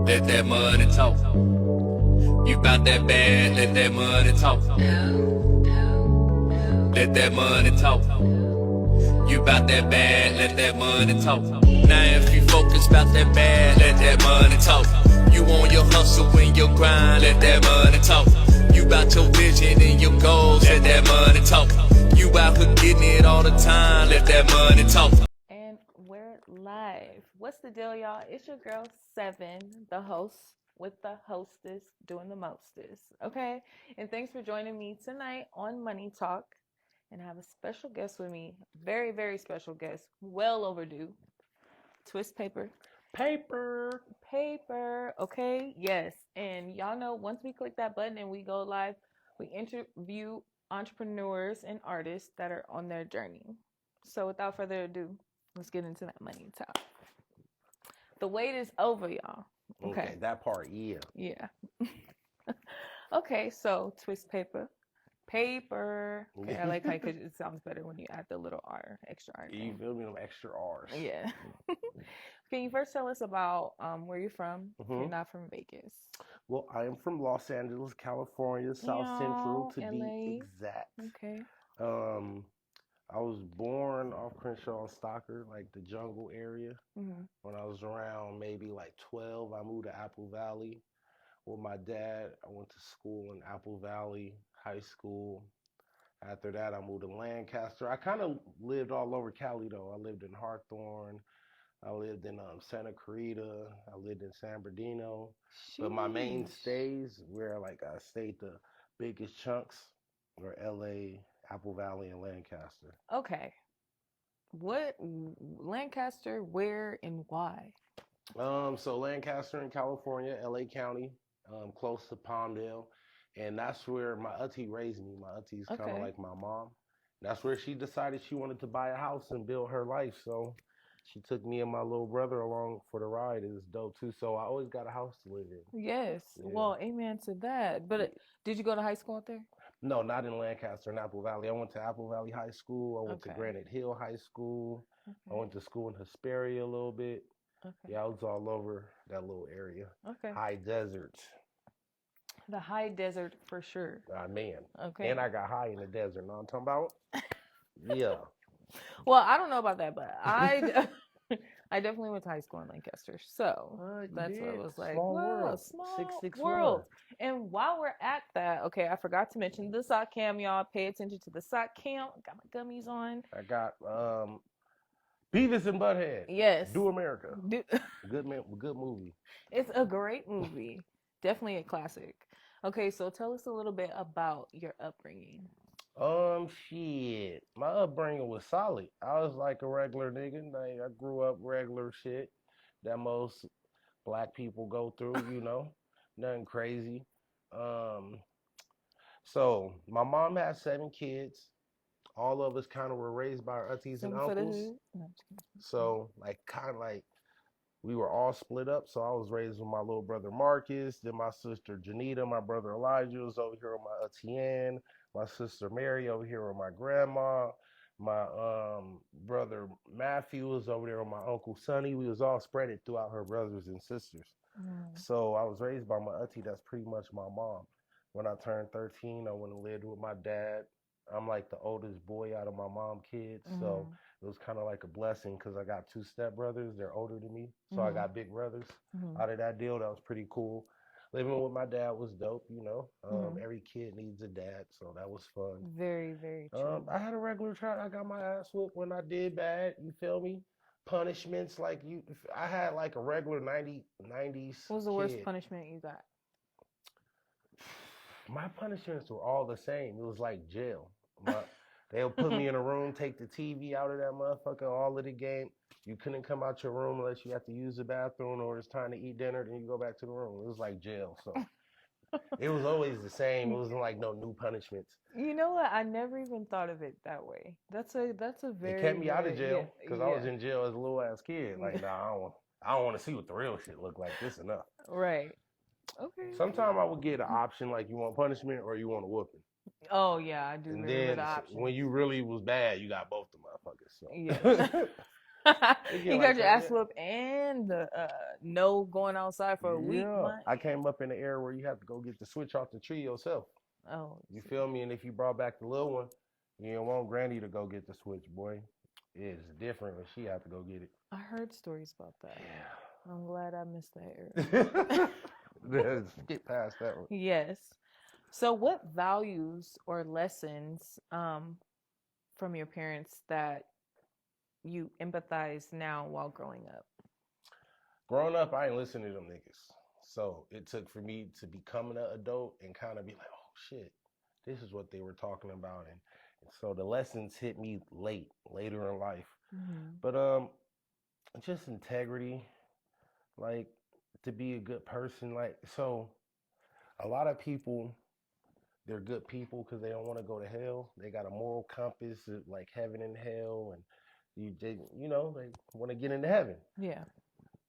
Let that money talk. You bout that bad, let that money talk. Let that money talk. You bout that bad, let that money talk. Now if you focus bout that bad, let that money talk. You on your hustle and your grind, let that money talk. You bout your vision and your goals, let that money talk. You out here getting it all the time, let that money talk. And we're live. What's the deal, y'all? It's your girl, Seven, the host with the hostess doing the mostest, okay? And thanks for joining me tonight on Money Talk. And I have a special guest with me, very, very special guest, well overdue, Twiss Paper. Paper, okay? Yes. And y'all know once we click that button and we go live, we interview entrepreneurs and artists that are on their journey. So without further ado, let's get into that money talk. The wait is over, y'all. Okay, that part, yeah. Yeah. Okay, so Twiss Paper. Okay, I like how it sounds better when you add the little R, extra R. You feel me? Them extra R's. Yeah. Can you first tell us about where you're from? If you're not from Vegas. Well, I am from Los Angeles, California, South Central to be exact. Okay. I was born off Crenshaw and Stocker, like the jungle area. When I was around maybe like 12, I moved to Apple Valley with my dad. I went to school in Apple Valley High School. After that, I moved to Lancaster. I kind of lived all over Cali, though. I lived in Hawthorne. I lived in Santa Clarita. I lived in San Bernardino. But my mainstays, where like I stayed the biggest chunks, were LA, Apple Valley, and Lancaster. Okay. What Lancaster, where, and why? So Lancaster in California, LA County, close to Palmdale. And that's where my auntie raised me. My auntie's kind of like my mom. That's where she decided she wanted to buy a house and build her life. So she took me and my little brother along for the ride. It was dope too. So I always got a house to live in. Yes. Yeah. Well, amen to that. But did you go to high school out there? No, not in Lancaster, in Apple Valley. I went to Apple Valley High School. I went to Granite Hill High School. I went to school in Hesperia a little bit. Yeah, I was all over that little area. High desert. The high desert for sure. Man. Okay. And I got high in the desert. Know what I'm talking about? Yeah. Well, I don't know about that, but I definitely went to high school in Lancaster. So that's what it was like. Small world. Small 661. world. And while we're at that, okay, I forgot to mention the sock cam, y'all. Pay attention to the sock cam. Got my gummies on. I got Beavis and Butthead. Yes. Do America. Good movie. It's a great movie. Definitely a classic. Okay, so tell us a little bit about your upbringing. Shit. My upbringing was solid. I was like a regular nigga. Like, I grew up regular shit that most black people go through, you know. Nothing crazy. So my mom had 7 kids. All of us kind of were raised by our aunties and uncles. So like kind of like we were all split up. So I was raised with my little brother Marcus, then my sister Janita, my brother Elijah was over here with my auntie Ann, my sister Mary over here with my grandma, my brother Matthew was over there with my uncle Sonny. We was all spread it throughout her brothers and sisters. So I was raised by my auntie. That's pretty much my mom. When I turned 13, I went and lived with my dad. I'm like the oldest boy out of my mom's kids. So it was kind of like a blessing because I got 2 stepbrothers. They're older than me. So I got big brothers out of that deal. That was pretty cool. Living with my dad was dope, you know. Every kid needs a dad, so that was fun. Very, very true. I had a regular try. I got my ass whooped when I did bad. You feel me? Punishments like I had like a regular 90s. What was the worst punishment you got? My punishments were all the same. It was like jail. They'll put me in a room, take the TV out of that motherfucker, all of the game. You couldn't come out your room unless you have to use the bathroom or it's time to eat dinner, then you go back to the room. It was like jail. So it was always the same. It wasn't like no new punishments. You know what? I never even thought of it that way. That's a very. It kept me out of jail because I was in jail as a little ass kid. Like, nah, I don't want to see what the real shit look like. This enough. Right. Okay. Sometimes I would get an option like you want punishment or you want a whooping. Oh yeah, I do. And then when you really was bad, you got both the motherfuckers. So. Yeah. You got your ass whooped and the no going outside for a week. I came up in the era where you have to go get the switch off the tree yourself. Oh, you feel me? And if you brought back the little one, you don't want Granny to go get the switch, boy. It's different when she had to go get it. I heard stories about that. Yeah. I'm glad I missed that era. Let's get past that one. Yes. So what values or lessons from your parents that you empathize now while growing up? Growing up, I ain't listening to them niggas. So it took for me to become an adult and kind of be like, oh shit, this is what they were talking about. And so the lessons hit me later in life. Mm-hmm. But just integrity, like to be a good person. Like, so a lot of people, they're good people because they don't want to go to hell. They got a moral compass like heaven and hell, and they want to get into heaven. Yeah.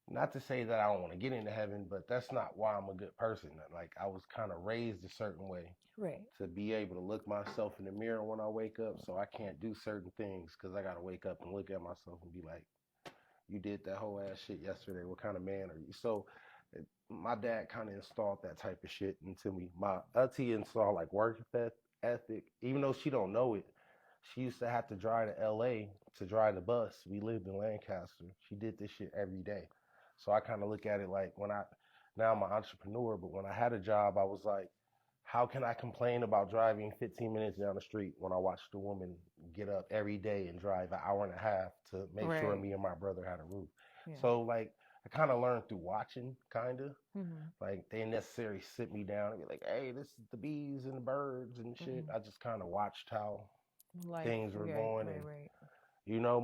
Not to say that I don't want to get into heaven, but that's not why I'm a good person. Like, I was kind of raised a certain way. Right. To be able to look myself in the mirror when I wake up, so I can't do certain things because I got to wake up and look at myself and be like, you did that whole ass shit yesterday. What kind of man are you? So my dad kind of installed that type of shit into me. My auntie installed like work ethic, even though she don't know it. She used to have to drive to LA to drive the bus. We lived in Lancaster. She did this shit every day. So I kind of look at it like now I'm an entrepreneur, but when I had a job, I was like, how can I complain about driving 15 minutes down the street when I watched a woman get up every day and drive an hour and a half to make sure me and my brother had a roof? Yeah. So like, I kind of learned through watching, kind of. Mm-hmm. Like, they didn't necessarily sit me down and be like, hey, this is the bees and the birds and shit. Mm-hmm. I just kind of watched how things were going. You know,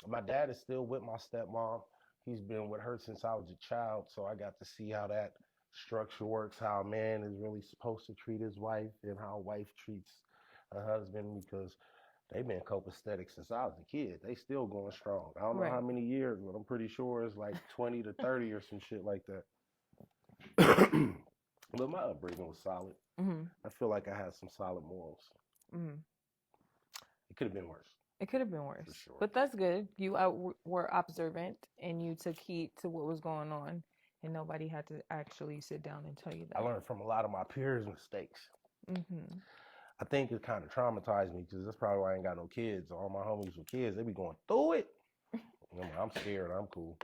my dad is still with my stepmom. He's been with her since I was a child, so I got to see how that structure works, how a man is really supposed to treat his wife and how a wife treats a husband, because they've been copacetic since I was a kid. They still going strong. I don't know how many years, but I'm pretty sure it's like 20 to 30 or some shit like that. But my upbringing was solid. Mm-hmm. I feel like I had some solid morals. Mm-hmm. It could have been worse. It could have been worse, sure. But that's good. You were observant and you took heed to what was going on, and nobody had to actually sit down and tell you that. I learned from a lot of my peers' mistakes. Mm-hmm. I think it kind of traumatized me because that's probably why I ain't got no kids. All my homies with kids, they be going through it. I'm scared. I'm cool.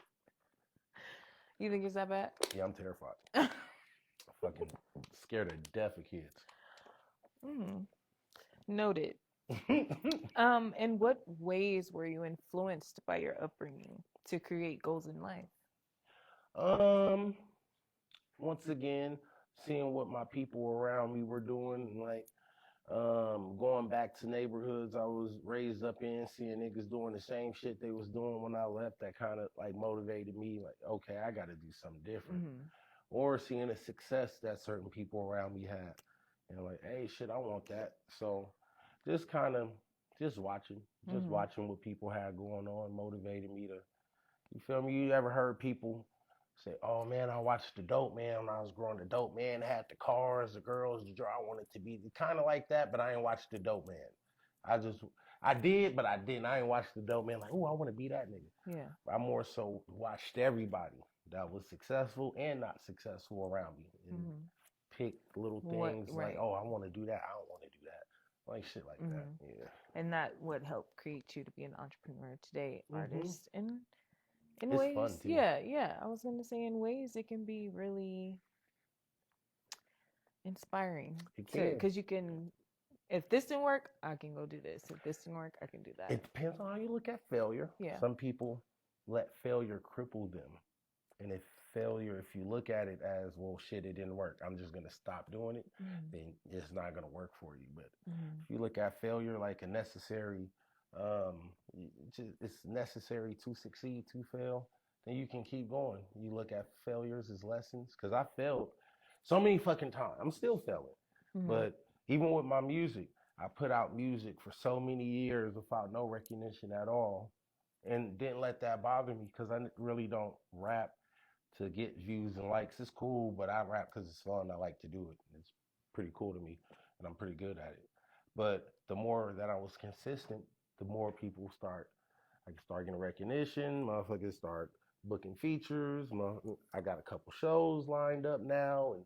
You think it's that bad? Yeah, I'm terrified. I'm fucking scared to death of kids. Mm. Noted. In what ways were you influenced by your upbringing to create goals in life? Once again, seeing what my people around me were doing, like going back to neighborhoods I was raised up in, seeing niggas doing the same shit they was doing when I left, that kind of like motivated me, like, okay, I got to do something different. Mm-hmm. Or seeing the success that certain people around me had, and like, hey, shit, I want that. So just watching what people had going on motivated me to, you feel me? You ever heard people say, oh man, I watched the Dope Man when I was growing. The Dope Man had the cars, the girls, the I wanted to be kind of like that, but I ain't watched the Dope Man. I did, but I didn't. I ain't watched the Dope Man like, oh, I want to be that nigga. Yeah. I more so watched everybody that was successful and not successful around me, and pick little things like, oh, I want to do that. I don't want to do that. Like shit like that. Yeah. And that would help create you to be an entrepreneur today, artist, and in it's ways, fun too. Yeah. I was gonna say, in ways, it can be really inspiring. Because you can, if this didn't work, I can go do this. If this didn't work, I can do that. It depends on how you look at failure. Yeah. Some people let failure cripple them, and if you look at it as, well, shit, it didn't work, I'm just gonna stop doing it, then it's not gonna work for you. But if you look at failure like a necessary, it's necessary to succeed, to fail, then you can keep going. You look at failures as lessons, because I failed so many fucking times. I'm still failing. But even with my music, I put out music for so many years without no recognition at all, and didn't let that bother me, because I really don't rap to get views and likes. It's cool, but I rap because it's fun. I like to do it. It's pretty cool to me, and I'm pretty good at it. But the more that I was consistent, the more people start I can start getting recognition. Motherfuckers start booking features. I got a couple shows lined up now, and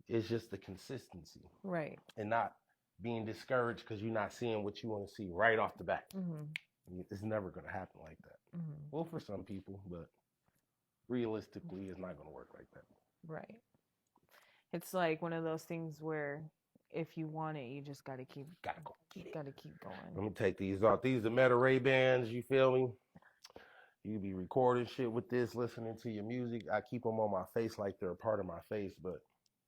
it's just the consistency, right, and not being discouraged because you're not seeing what you want to see right off the bat. It's never going to happen like that. Well, for some people, but realistically, it's not going to work like that. Right. It's like one of those things where if you want it, you just gotta go get it. Gotta keep going. Let me take these off. These are Meta Ray-Bans, you feel me? You be recording shit with this, listening to your music. I keep them on my face like they're a part of my face, but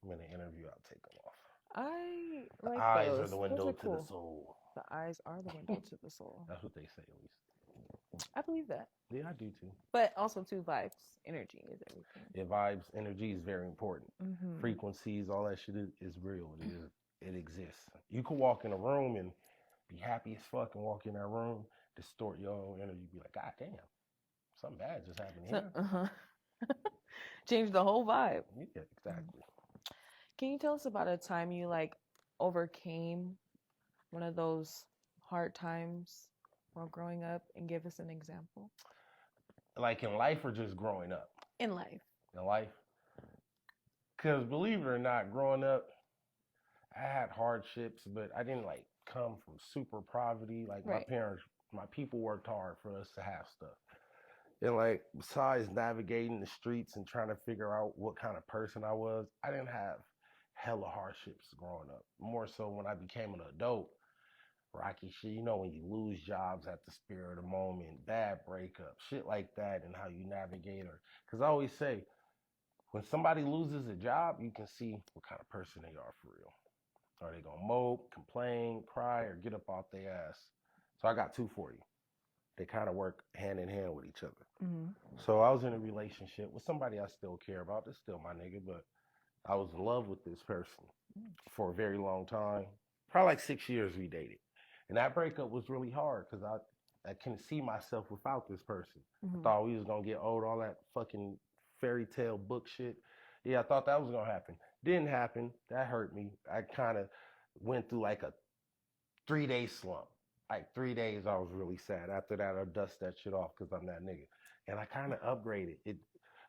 in an interview, I'll take them off. I like the eyes those. are the window to cool. the soul. The eyes are the window to the soul. That's what they say, at least. I believe that. Yeah, I do too. But also, too, vibes, energy is everything. Yeah, vibes, energy is very important. Frequencies, all that shit is real. It exists. You could walk in a room and be happy as fuck and walk in that room, distort your own energy, be like, God damn, something bad just happened here. Change the whole vibe. Yeah, exactly. Can you tell us about a time you like overcame one of those hard times while growing up and give us an example? Like in life or just growing up? In life. In life? Because believe it or not, growing up, I had hardships, but I didn't like come from super poverty. Like my parents, my people worked hard for us to have stuff. And like, besides navigating the streets and trying to figure out what kind of person I was, I didn't have hella hardships growing up. More so when I became an adult, rocky shit, you know, when you lose jobs at the spur of the moment, bad breakup, shit like that, and how you navigate her. Because I always say, when somebody loses a job, you can see what kind of person they are for real. Are they gonna mope, complain, cry, or get up off their ass? So I got two for you. They kind of work hand in hand with each other. So I was in a relationship with somebody I still care about. They're still my nigga, but I was in love with this person for a very long time. Probably like 6 years we dated. And that breakup was really hard because I couldn't see myself without this person. I thought we was going to get old, all that fucking fairy tale book shit. Yeah, I thought that was going to happen. Didn't happen. That hurt me. I kind of went through like a 3-day slump. Like 3 days, I was really sad. After that, I dust that shit off because I'm that nigga. And I kind of upgraded it.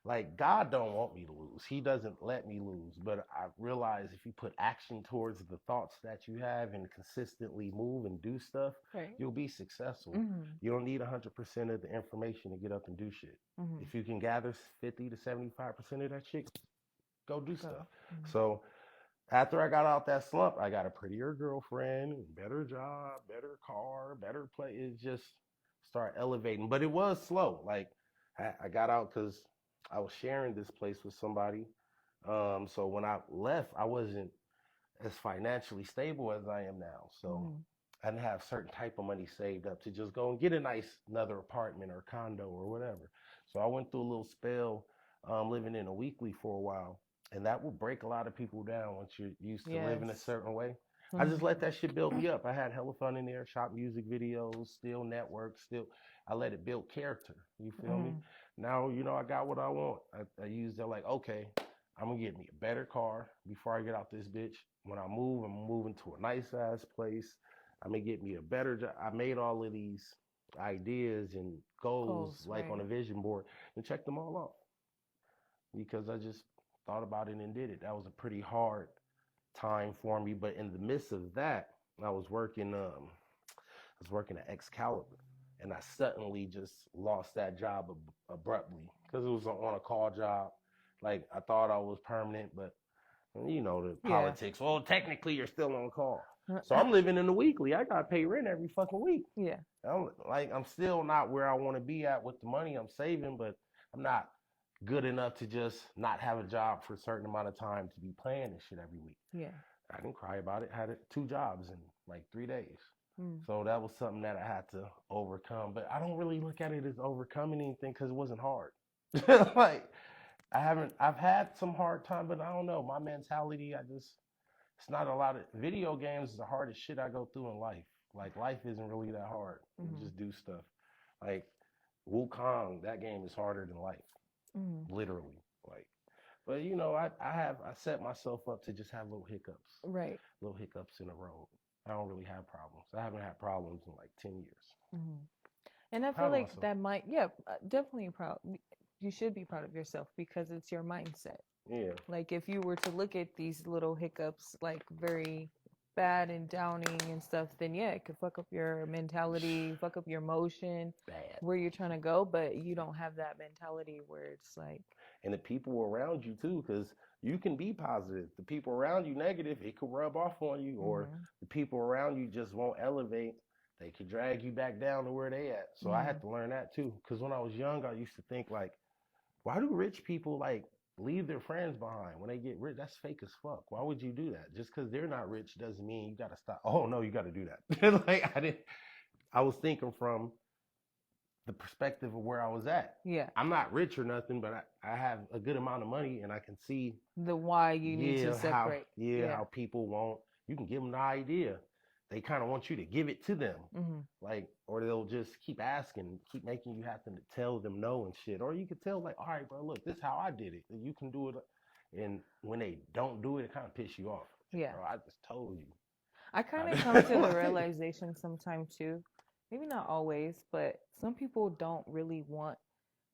Like, God don't want me to lose. He doesn't let me lose. But I realize if you put action towards the thoughts that you have and consistently move and do stuff, you'll be successful. You don't need 100% of the information to get up and do shit. If you can gather 50 to 75% of that shit, go do stuff. So after I got out that slump, I got a prettier girlfriend, better job, better car, better place. It just started elevating. But it was slow. Like, I got out because I was sharing this place with somebody. So when I left, I wasn't as financially stable as I am now. So I didn't have certain type of money saved up to just go and get another apartment or condo or whatever. So I went through a little spell living in a weekly for a while. And that will break a lot of people down once you're used to living a certain way. I just let that shit build me up. I had hella fun in there, shot music videos, still network, I let it build character. You feel me? Now, you know, I got what I want. I used that like, okay, I'm going to get me a better car before I get out this bitch. When I move, I'm moving to a nice ass place. I'm going to get me a better job. I made all of these ideas and goals like on a vision board and checked them all off because I just thought about it and did it. That was a pretty hard time for me. But in the midst of that, I was working at Excalibur. And I suddenly just lost that job abruptly because it was on a call job. Like, I thought I was permanent, but, you know, the politics. Well, technically, you're still on call. So I'm living in the weekly. I got to pay rent every fucking week. Yeah. I'm still not where I want to be at with the money I'm saving, but I'm not good enough to just not have a job for a certain amount of time to be playing this shit every week. Yeah. I didn't cry about it. Had 2 jobs in like 3 days. So that was something that I had to overcome. But I don't really look at it as overcoming anything because it wasn't hard. Like, I've had some hard time, but I don't know. My mentality, it's not a lot of, video games is the hardest shit I go through in life. Like, life isn't really that hard. You just do stuff. Like, Wukong, that game is harder than life. Literally. Like, but you know, I set myself up to just have little hiccups. Right. Little hiccups in the road. I don't really have problems. I haven't had problems in like 10 years. And I feel Proud of like myself. that might, yeah, definitely proud. You should be proud of yourself because it's your mindset. Yeah. Like if you were to look at these little hiccups like very bad and downing and stuff, then yeah, it could fuck up your mentality, fuck up your motion, Bad. where you're trying to go, but you don't have that mentality where it's like. And the people around you too, because you can be positive. The people around you negative, it could rub off on you, or the people around you just won't elevate. They could drag you back down to where they at. So I had to learn that too. Because when I was young, I used to think like, why do rich people like leave their friends behind when they get rich? That's fake as fuck. Why would you do that? Just because they're not rich doesn't mean you got to stop. Oh no, you got to do that. Like I was thinking from the perspective of where I was at. Yeah. I'm not rich or nothing, but I have a good amount of money and I can see the why you need to separate. How people won't. You can give them the idea. They kind of want you to give it to them. Like, or they'll just keep asking, keep making you have to tell them no and shit. Or you could tell like, all right, bro, look, this is how I did it. You can do it. And when they don't do it, it kind of pisses you off. Yeah. Bro, I just told you. I kind of come to the realization sometimes too, maybe not always, but some people don't really want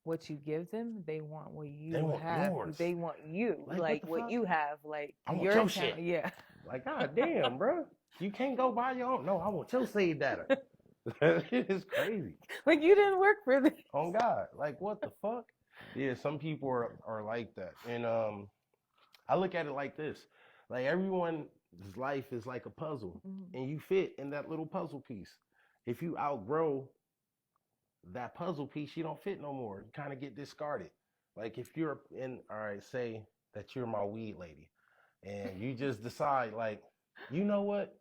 what you give them. They want what you have. Yours. They want you, like what you have, like I want your shit. Yeah. Like, god damn, bro. You can't go buy your own. No, I want your saved data. It's crazy. Like you didn't work for this. On God. Like, what the fuck? Yeah, some people are like that. And I look at it like this. Like everyone's life is like a puzzle. And you fit in that little puzzle piece. If you outgrow that puzzle piece, you don't fit no more. You kind of get discarded. Like if you're say that you're my weed lady. And you just decide like, you know what?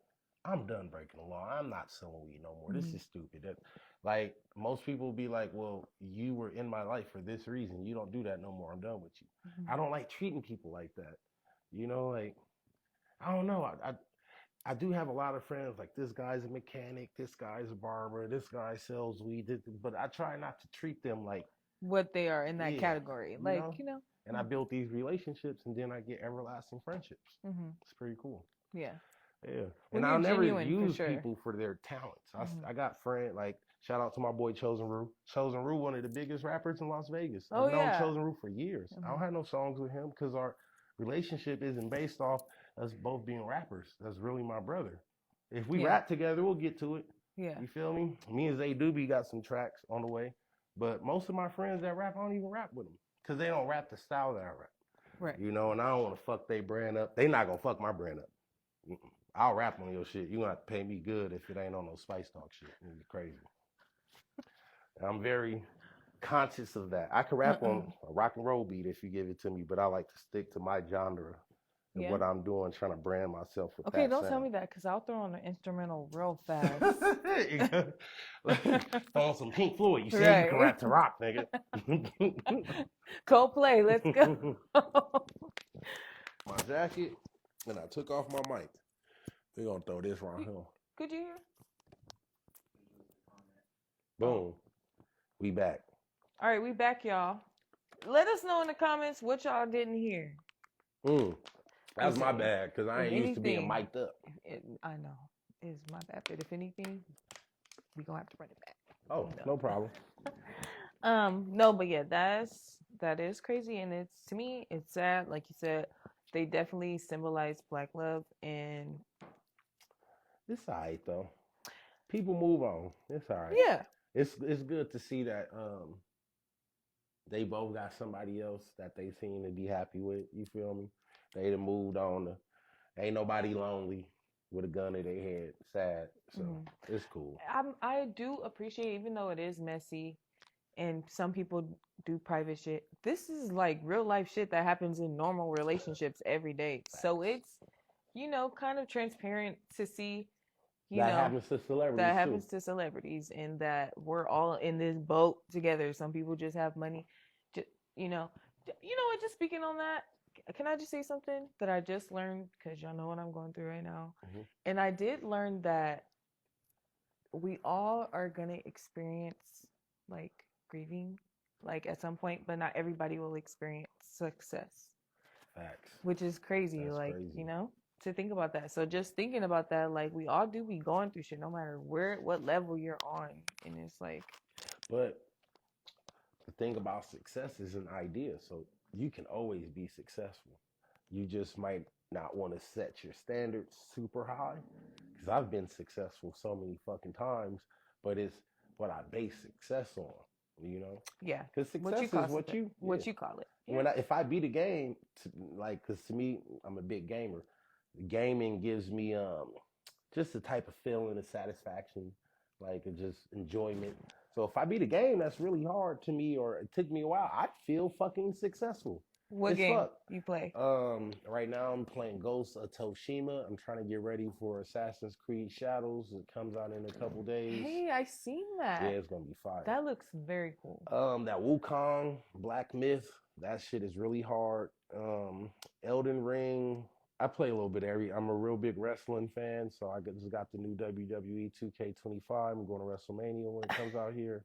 I'm done breaking the law. I'm not selling weed no more. This is stupid. Like most people be like, well, you were in my life for this reason. You don't do that no more. I'm done with you. I don't like treating people like that. You know, like, I don't know. I do have a lot of friends, like this guy's a mechanic, this guy's a barber, this guy sells weed, but I try not to treat them like what they are in that category. Like, you know. And I built these relationships and then I get everlasting friendships. It's pretty cool. Yeah. Yeah. And I'll never use people for their talents. I got friends, like, shout out to my boy Chosen Rue. Chosen Rue, one of the biggest rappers in Las Vegas. I've known Chosen Rue for years. I don't have no songs with him because our relationship isn't based off us both being rappers. That's really my brother. If we rap together, we'll get to it. Yeah. You feel me? Me and Zay Doobie got some tracks on the way. But most of my friends that rap, I don't even rap with them. Because they don't rap the style that I rap. Right. You know, and I don't want to fuck their brand up. They not going to fuck my brand up. I'll rap on your shit. You're going to have to pay me good if it ain't on no Spice Talk shit. It's crazy. I'm very conscious of that. I can rap on a rock and roll beat if you give it to me, but I like to stick to my genre and what I'm doing, trying to brand myself with that. Okay, don't tell me that because I'll throw on an instrumental real fast. Throw on some Pink Floyd. You say you can rap to rock, nigga. Coldplay, let's go. My jacket, and I took off my mic. We're going to throw this right here. Could you hear? Boom. We back. All right, we back, y'all. Let us know in the comments what y'all didn't hear. That's my bad, because I ain't used to being mic'd up. I know. It's my bad, but if anything, we're going to have to run it back. Oh, no problem. No, but yeah, that is crazy, and to me, it's sad. Like you said, they definitely symbolize Black love, and it's all right, though. People move on. It's all right. Yeah. It's good to see that they both got somebody else that they seem to be happy with. You feel me? They done moved on. Ain't nobody lonely with a gun in their head, sad. So it's cool. I do appreciate, even though it is messy, and some people do private shit. This is like real life shit that happens in normal relationships every day. So it's, kind of transparent to see. That happens to celebrities. That happens to celebrities, and that we're all in this boat together. Some people just have money. Just speaking on that, can I just say something that I just learned? Because y'all know what I'm going through right now. And I did learn that we all are going to experience, like, grieving, like, at some point, but not everybody will experience success. Facts. Which is crazy. That's crazy. To think about that. So just thinking about that, like, we all do be going through shit no matter what level you're on. And it's like, But the thing about success is an idea. So you can always be successful. You just might not want to set your standards super high. Because I've been successful so many fucking times, but it's what I base success on, you know? Yeah. Because success is what you call it. Yeah. If I beat a game, because to me, I'm a big gamer. Gaming gives me just a type of feeling of satisfaction, like just enjoyment. So if I beat a game that's really hard to me or it took me a while, I feel fucking successful. What game you play? Right now I'm playing Ghost of Tsushima. I'm trying to get ready for Assassin's Creed Shadows. It comes out in a couple days. Hey, I seen that. Yeah, it's gonna be fire. That looks very cool. That Wukong Black Myth, that shit is really hard. Elden Ring. I play a little bit I'm a real big wrestling fan, so I just got the new WWE 2K25. I'm going to WrestleMania when it comes out here.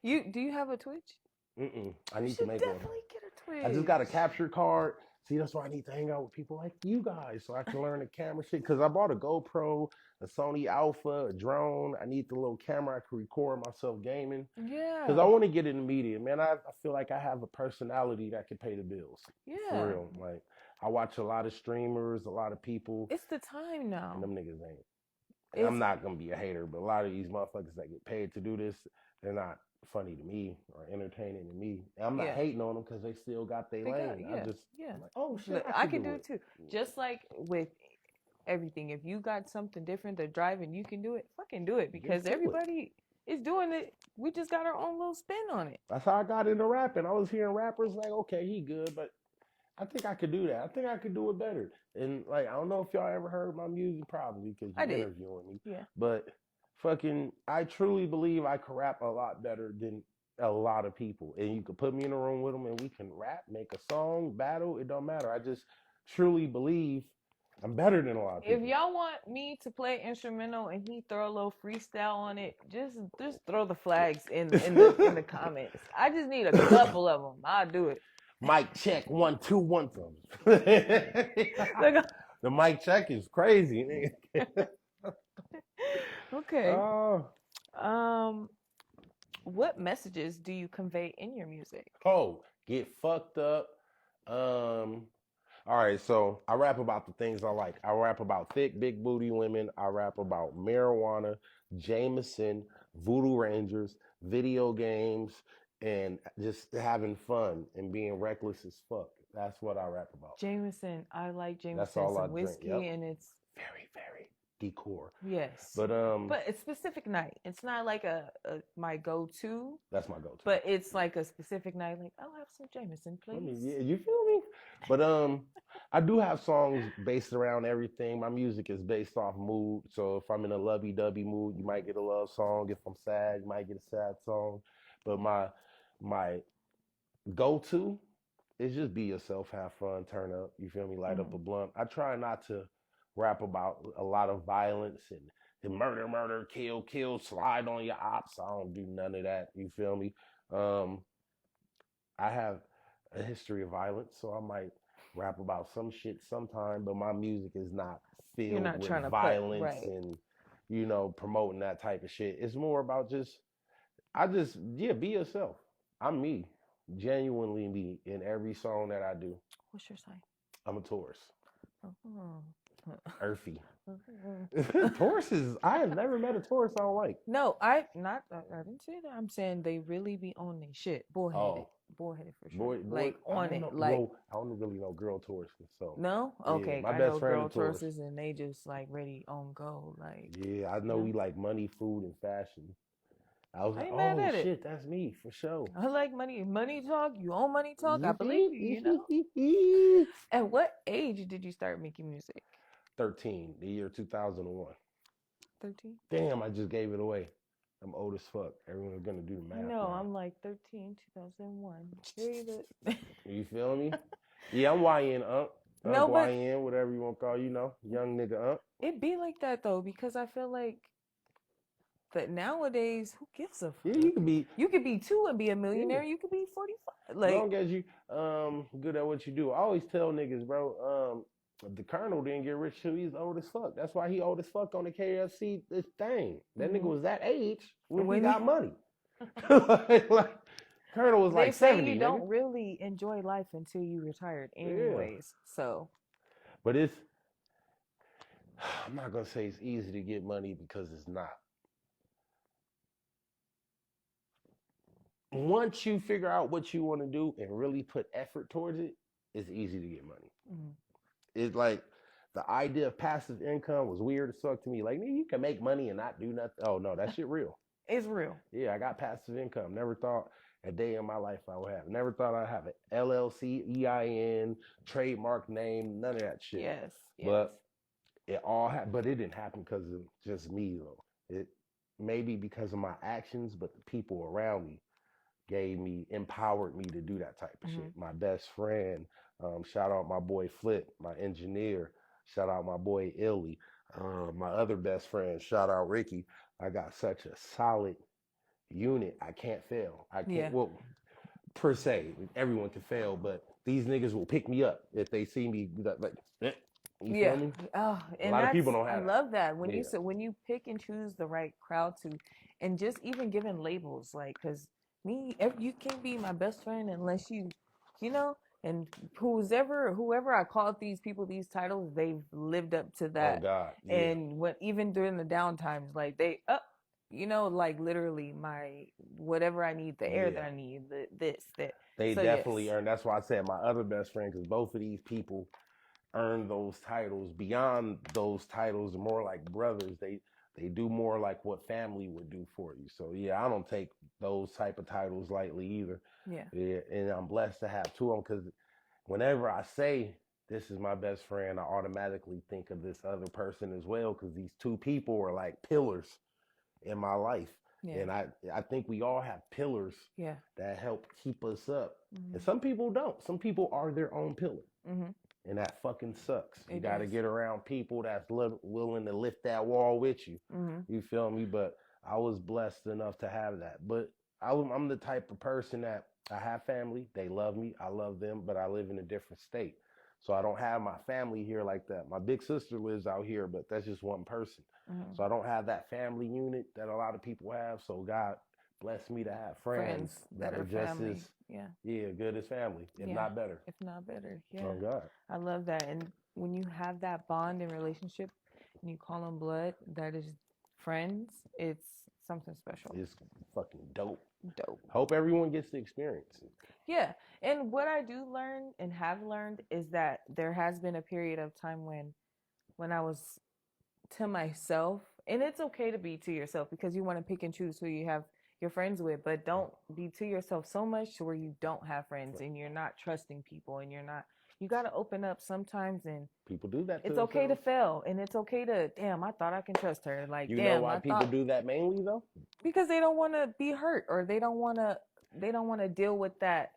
Do you have a Twitch? I need to make one. Definitely get a Twitch. I just got a capture card. See, that's why I need to hang out with people like you guys so I can learn the camera shit. Because I bought a GoPro, a Sony Alpha, a drone. I need the little camera I can record myself gaming. Yeah. Because I want to get in the media, man. I feel like I have a personality that can pay the bills. Yeah. For real. Like, I watch a lot of streamers, a lot of people. It's the time now. And them niggas ain't. I'm not going to be a hater, but a lot of these motherfuckers that get paid to do this, they're not funny to me or entertaining to me. And I'm not hating on them because they still got their lane. I'm like, oh shit, look, I can do it too. Just like with everything, if you got something different to drive and you can do it, fucking do it because everybody is doing it. We just got our own little spin on it. That's how I got into rapping. I was hearing rappers like, okay, he good, but I think I could do that. I think I could do it better. And like, I don't know if y'all ever heard my music, probably because you're interviewing me. Yeah. But fucking, I truly believe I can rap a lot better than a lot of people. And you could put me in a room with them and we can rap, make a song, battle. It don't matter. I just truly believe I'm better than a lot of people. If y'all want me to play instrumental and he throw a little freestyle on it, just throw the flags in the comments. I just need a couple of them. I'll do it. Mic check 1 2 1 The mic check is crazy. Okay. What messages do you convey in your music? Oh, get fucked up. All right, so I rap about the things I like. I rap about thick, big booty women. I rap about marijuana, Jameson, Voodoo Rangers, video games, and just having fun and being reckless as fuck. That's what I rap about. Jameson. I like Jameson. That's all some whiskey, and it's very, very decor. Yes. But it's specific night. It's not like a my go-to. That's my go-to. But it's like a specific night. Like, I'll have some Jameson, please. I mean, yeah, you feel me? But I do have songs based around everything. My music is based off mood. So if I'm in a lovey-dovey mood, you might get a love song. If I'm sad, you might get a sad song. But my go-to is just be yourself, have fun, turn up. You feel me? Light up a blunt. I try not to rap about a lot of violence and murder, kill, slide on your ops. I don't do none of that. You feel me? I have a history of violence, so I might rap about some shit sometime, but my music is not filled with violence and, you know, promoting that type of shit. It's more about be yourself. I'm me, genuinely me in every song that I do. What's your sign? I'm a Taurus. Oh. Earthy. Taurus I have never met a Taurus I don't like. No, I didn't say that. I'm saying they really be on their shit. Bullheaded. Bullheaded for sure. Like on it. Like I don't really know girl Tauruses. So no? Okay. Yeah, my I best know friend girl is Taurus. Tauruses and they just like ready on go. Like yeah, I know we like money, food, and fashion. I was like, mad at shit, that's me for sure. I like money. Money talk. You own money talk. I believe you, you know. At what age did you start making music? 13, the year 2001. 13? Damn, I just gave it away. I'm old as fuck. Everyone's gonna do the math. No, now. I'm like 13, 2001. You feel me? Yeah, I'm YN, YN, whatever you want to call, you know, young nigga, It be like that though, because I feel like that nowadays, who gives a fuck? Yeah, you could be 2 and be a millionaire. Yeah. You could be 45. Like, as long as you good at what you do. I always tell niggas, bro, the Colonel didn't get rich till he's old as fuck. That's why he old as fuck on the KFC thing. That nigga was that age when he got money. like, Colonel was They like say 70, you nigga. don't really enjoy life until you retired, anyways. So, But I'm not gonna say it's easy to get money because it's not. Once you figure out what you want to do and really put effort towards it, it's easy to get money. mm-hmm. It's like the idea of passive income was weird as fuck to me. Like, you can make money and not do nothing. Oh no, that shit real. It's real. Yeah, I got passive income. Never thought a day in my life I would have. Never thought I'd have an LLC, EIN, trademark name, none of that shit. Yes. But it all but it didn't happen because of just me though. It maybe because of my actions, but the people around me empowered me to do that type of shit. My best friend, shout out my boy Flip, my engineer, shout out my boy Illy, my other best friend, shout out Ricky. I got such a solid unit. I can't fail. I can't, well, per se, everyone can fail, but these niggas will pick me up if they see me like, you feel me? Oh, and a lot of people don't have I love that when you pick and choose the right crowd to, and just even giving labels, like, because you can't be my best friend unless you know, and whoever I called these people these titles, they've lived up to that. Oh God. Yeah. And even during the down times, like like literally my whatever I need, the air that I need, that. They definitely earn. That's why I said my other best friend, because both of these people earn those titles. Beyond those titles, are more like brothers. They do more like what family would do for you. So yeah, I don't take those type of titles lightly either. Yeah, and I'm blessed to have two of them, because whenever I say this is my best friend, I automatically think of this other person as well, because these two people are like pillars in my life. And I think we all have pillars that help keep us up. And some people don't. Some people are their own pillar. And that fucking sucks. You got to get around people that's willing to lift that wall with you. You feel me? But I was blessed enough to have that. But I'm the type of person that I have family. They love me. I love them. But I live in a different state. So I don't have my family here like that. My big sister lives out here, but that's just one person. So I don't have that family unit that a lot of people have. So God blessed me to have friends that are just family. As good as family, if not better. If not better, yeah. Oh God. I love that. And when you have that bond and relationship and you call them blood, that is friends, it's something special. It's fucking dope. Dope. Hope everyone gets to experience it. Yeah. And what I do learn and have learned is that there has been a period of time when I was to myself, and it's okay to be to yourself because you want to pick and choose who you have your friends with, but don't be to yourself so much to where you don't have friends and you're not trusting people and you got to open up sometimes, and people do that. It's okay to fail, and it's okay to, damn, I thought I can trust her. Like, you know why people do that mainly though? Because they don't want to be hurt, or they don't want to deal with that,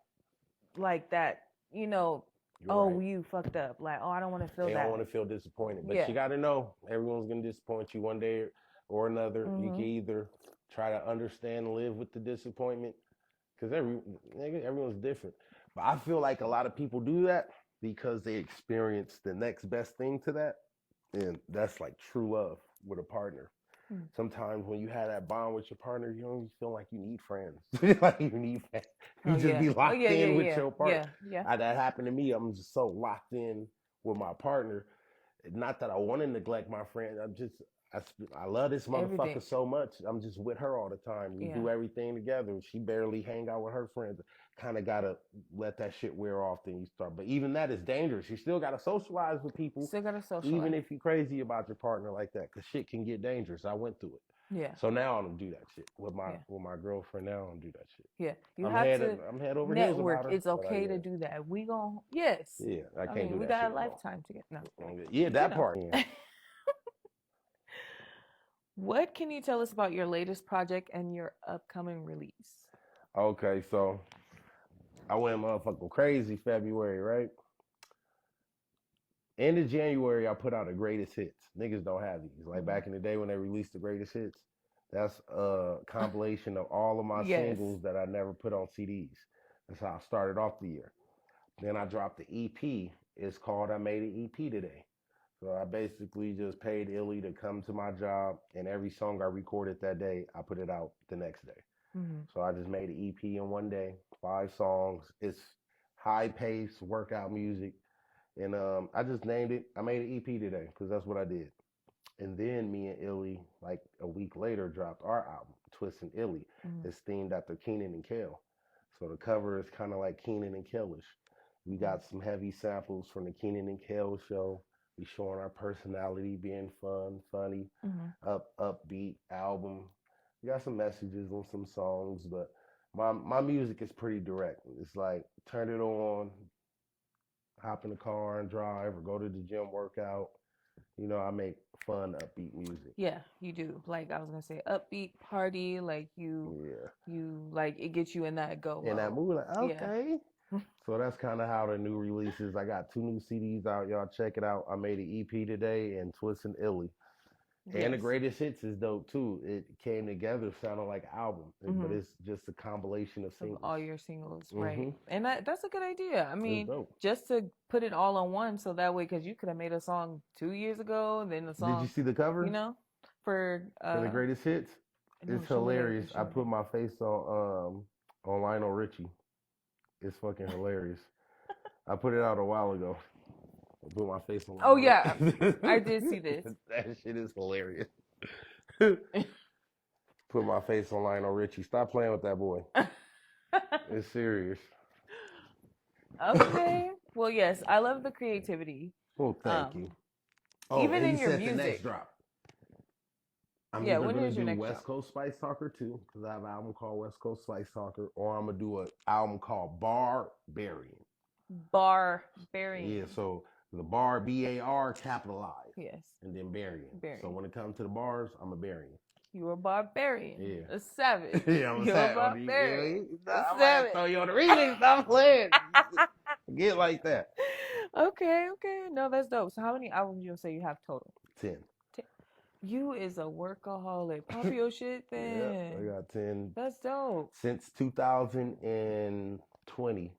like that, you know, you fucked up. Like, I don't want to feel that. They don't want to feel disappointed. But you got to know, everyone's going to disappoint you one day or another. You can either try to understand and live with the disappointment, because everyone's different. But I feel like a lot of people do that because they experience the next best thing to that. And that's like true love with a partner. Sometimes when you have that bond with your partner, you don't feel like you need friends. Like you need fans. You just be locked in with your partner. That happened to me. I'm just so locked in with my partner. Not that I want to neglect my friend. I love this motherfucker so much. I'm just with her all the time. We do everything together. She barely hang out with her friends. Kind of got to let that shit wear off, then you start. But even that is dangerous. You still got to socialize with people. Still got to socialize. Even if you're crazy about your partner like that, because shit can get dangerous. I went through it. Yeah. So now I don't do that shit. With my girlfriend now, I don't do that shit. Yeah. I'm head over heels about her. It's okay to do that. We gon' yes. Yeah, I can't do that. We got a lifetime together. No. Yeah, that part. Yeah. What can you tell us about your latest project and your upcoming release? Okay, so I went motherfucking crazy February, right? End of January, I put out a greatest hits. Niggas don't have these. Like back in the day when they released the greatest hits, that's a compilation of all of my singles that I never put on CDs. That's how I started off the year. Then I dropped the EP. It's called I Made an EP Today. So I basically just paid Illy to come to my job, and every song I recorded that day, I put it out the next day. So I just made an EP in one day, 5 songs. It's high pace workout music, and I just named it. I made an EP today because that's what I did. And then me and Illy, like a week later, dropped our album, Twiss and Illy. It's themed after Keenan and Kel. So the cover is kind of like Keenan and Kelish. We got some heavy samples from the Keenan and Kel show. We showing our personality, being fun, funny, upbeat album. We got some messages on some songs, but my music is pretty direct. It's like turn it on, hop in the car and drive, or go to the gym workout. You know, I make fun, upbeat music. Yeah, you do. Like I was gonna say, upbeat party. Like you like it gets you in that go. In that mood, like okay. Yeah. So that's kind of how the new releases. I got 2 new CDs out. Y'all check it out. I made an EP today, and Twiss and Illy. Yes. And the greatest hits is dope too. It came together, sounded like an album, but it's just a compilation of singles. Of all your singles, right? And that's a good idea. I mean, just to put it all on one, so that way, because you could have made a song 2 years ago, and then the song. Did you see the cover? You know, for the greatest hits. It's hilarious. I put my face on Lionel Richie. It's fucking hilarious. I put it out a while ago. I put my face on. Oh yeah, I did see this. That shit is hilarious. Put my face on Lionel Richie. Stop playing with that boy. It's serious. Okay. Well, yes, I love the creativity. Well, thank you. Even in your music. The next drop. I'm when gonna is your do next West drop? Coast Spice Talker too, because I have an album called West Coast Spice Talker, or I'm gonna do an album called Barbarian. Barbarian. Yeah. So. The bar, B-A-R, capitalized. Yes. And then Barian. So when it comes to the bars, I'm a Barian. You're a barbarian. Yeah. A savage. Yeah, I'm a savage. Barbarian. I'm going to throw you on the remix. Stop playing. Get like that. Okay. No, that's dope. So how many albums you say you have total? 10. You is a workaholic. Pop your shit then. Yeah, I got 10. That's dope. Since 2020.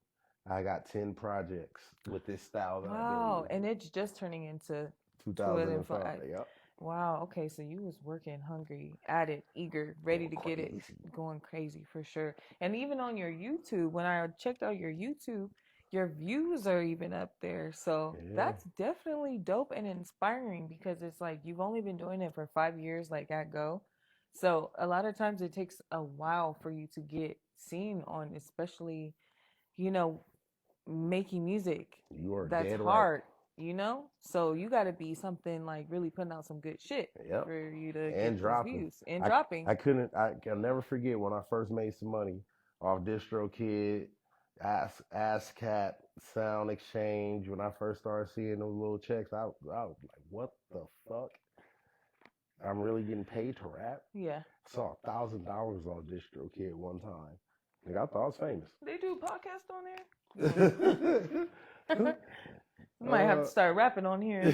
I got 10 projects with this style. Wow, and it's just turning into 2005. Yep. Wow, okay, so you was working hungry, at it, eager, ready to get it going crazy for sure. And even on your YouTube, when I checked out your YouTube, your views are even up there. So that's definitely dope and inspiring, because it's like you've only been doing it for 5 years, like at Go. So a lot of times it takes a while for you to get seen on, especially, making music. That's hard, so you got to be something like really putting out some good shit for you to get dropping views and dropping. I'll never forget when I first made some money off DistroKid, ASCAP, Sound Exchange. When I first started seeing those little checks, I was like, what the fuck? I'm really getting paid to rap? Yeah. Saw $1,000 on DistroKid one time. Like, I thought I was famous. They do podcasts on there? You might have to start rapping on here.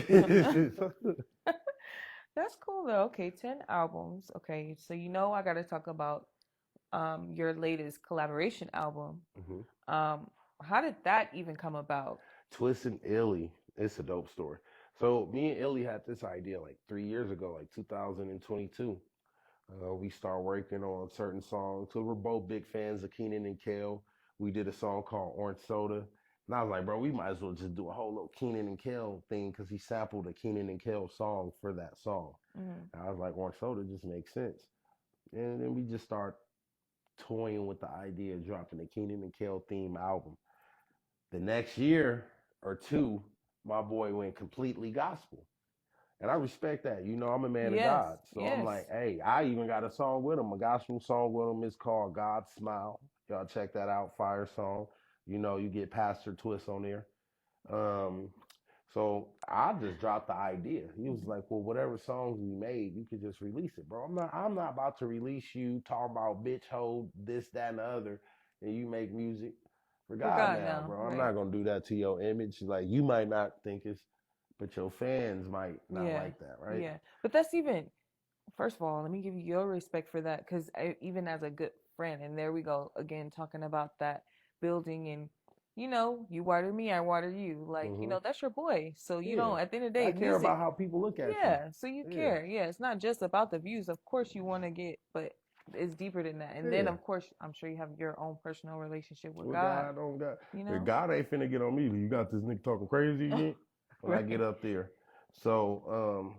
That's cool though. Okay, 10 albums. Okay, so I got to talk about your latest collaboration album. How did that even come about? Twiss and Illy. It's a dope story. So me and Illy had this idea like 3 years ago, like 2022. We started working on certain songs. So we're both big fans of Keenan and Kel. We did a song called Orange Soda. And I was like, bro, we might as well just do a whole little Keenan and Kel thing, because he sampled a Keenan and Kel song for that song. And I was like, Orange Soda just makes sense. And then we just start toying with the idea of dropping a Keenan and Kel theme album. The next year or two, my boy went completely gospel. And I respect that. I'm a man of God. So I'm like, hey, I even got a song with him, a gospel song with him. It's called God Smile. Y'all check that out. Fire song. You get Pastor Twiss on there. So I just dropped the idea. He was like, well, whatever songs we made, you could just release it, bro. I'm not about to release you talking about bitch, hoe, this, that, and the other, and you make music for God now, bro. Right. I'm not going to do that to your image. Like, you might not think it's, but your fans might not like that, right? Yeah. But that's even, first of all, let me give you your respect for that, because even as a good friend, and there we go again, talking about that building, and you water me, I water you, like that's your boy, so you don't, at the end of the day, I care about how people look at you. So you care. It's not just about the views, of course you want to get, but it's deeper than that. And then, of course, I'm sure you have your own personal relationship with God. God. You know? God ain't finna get on me. You got this nigga talking crazy again when I get up there. So,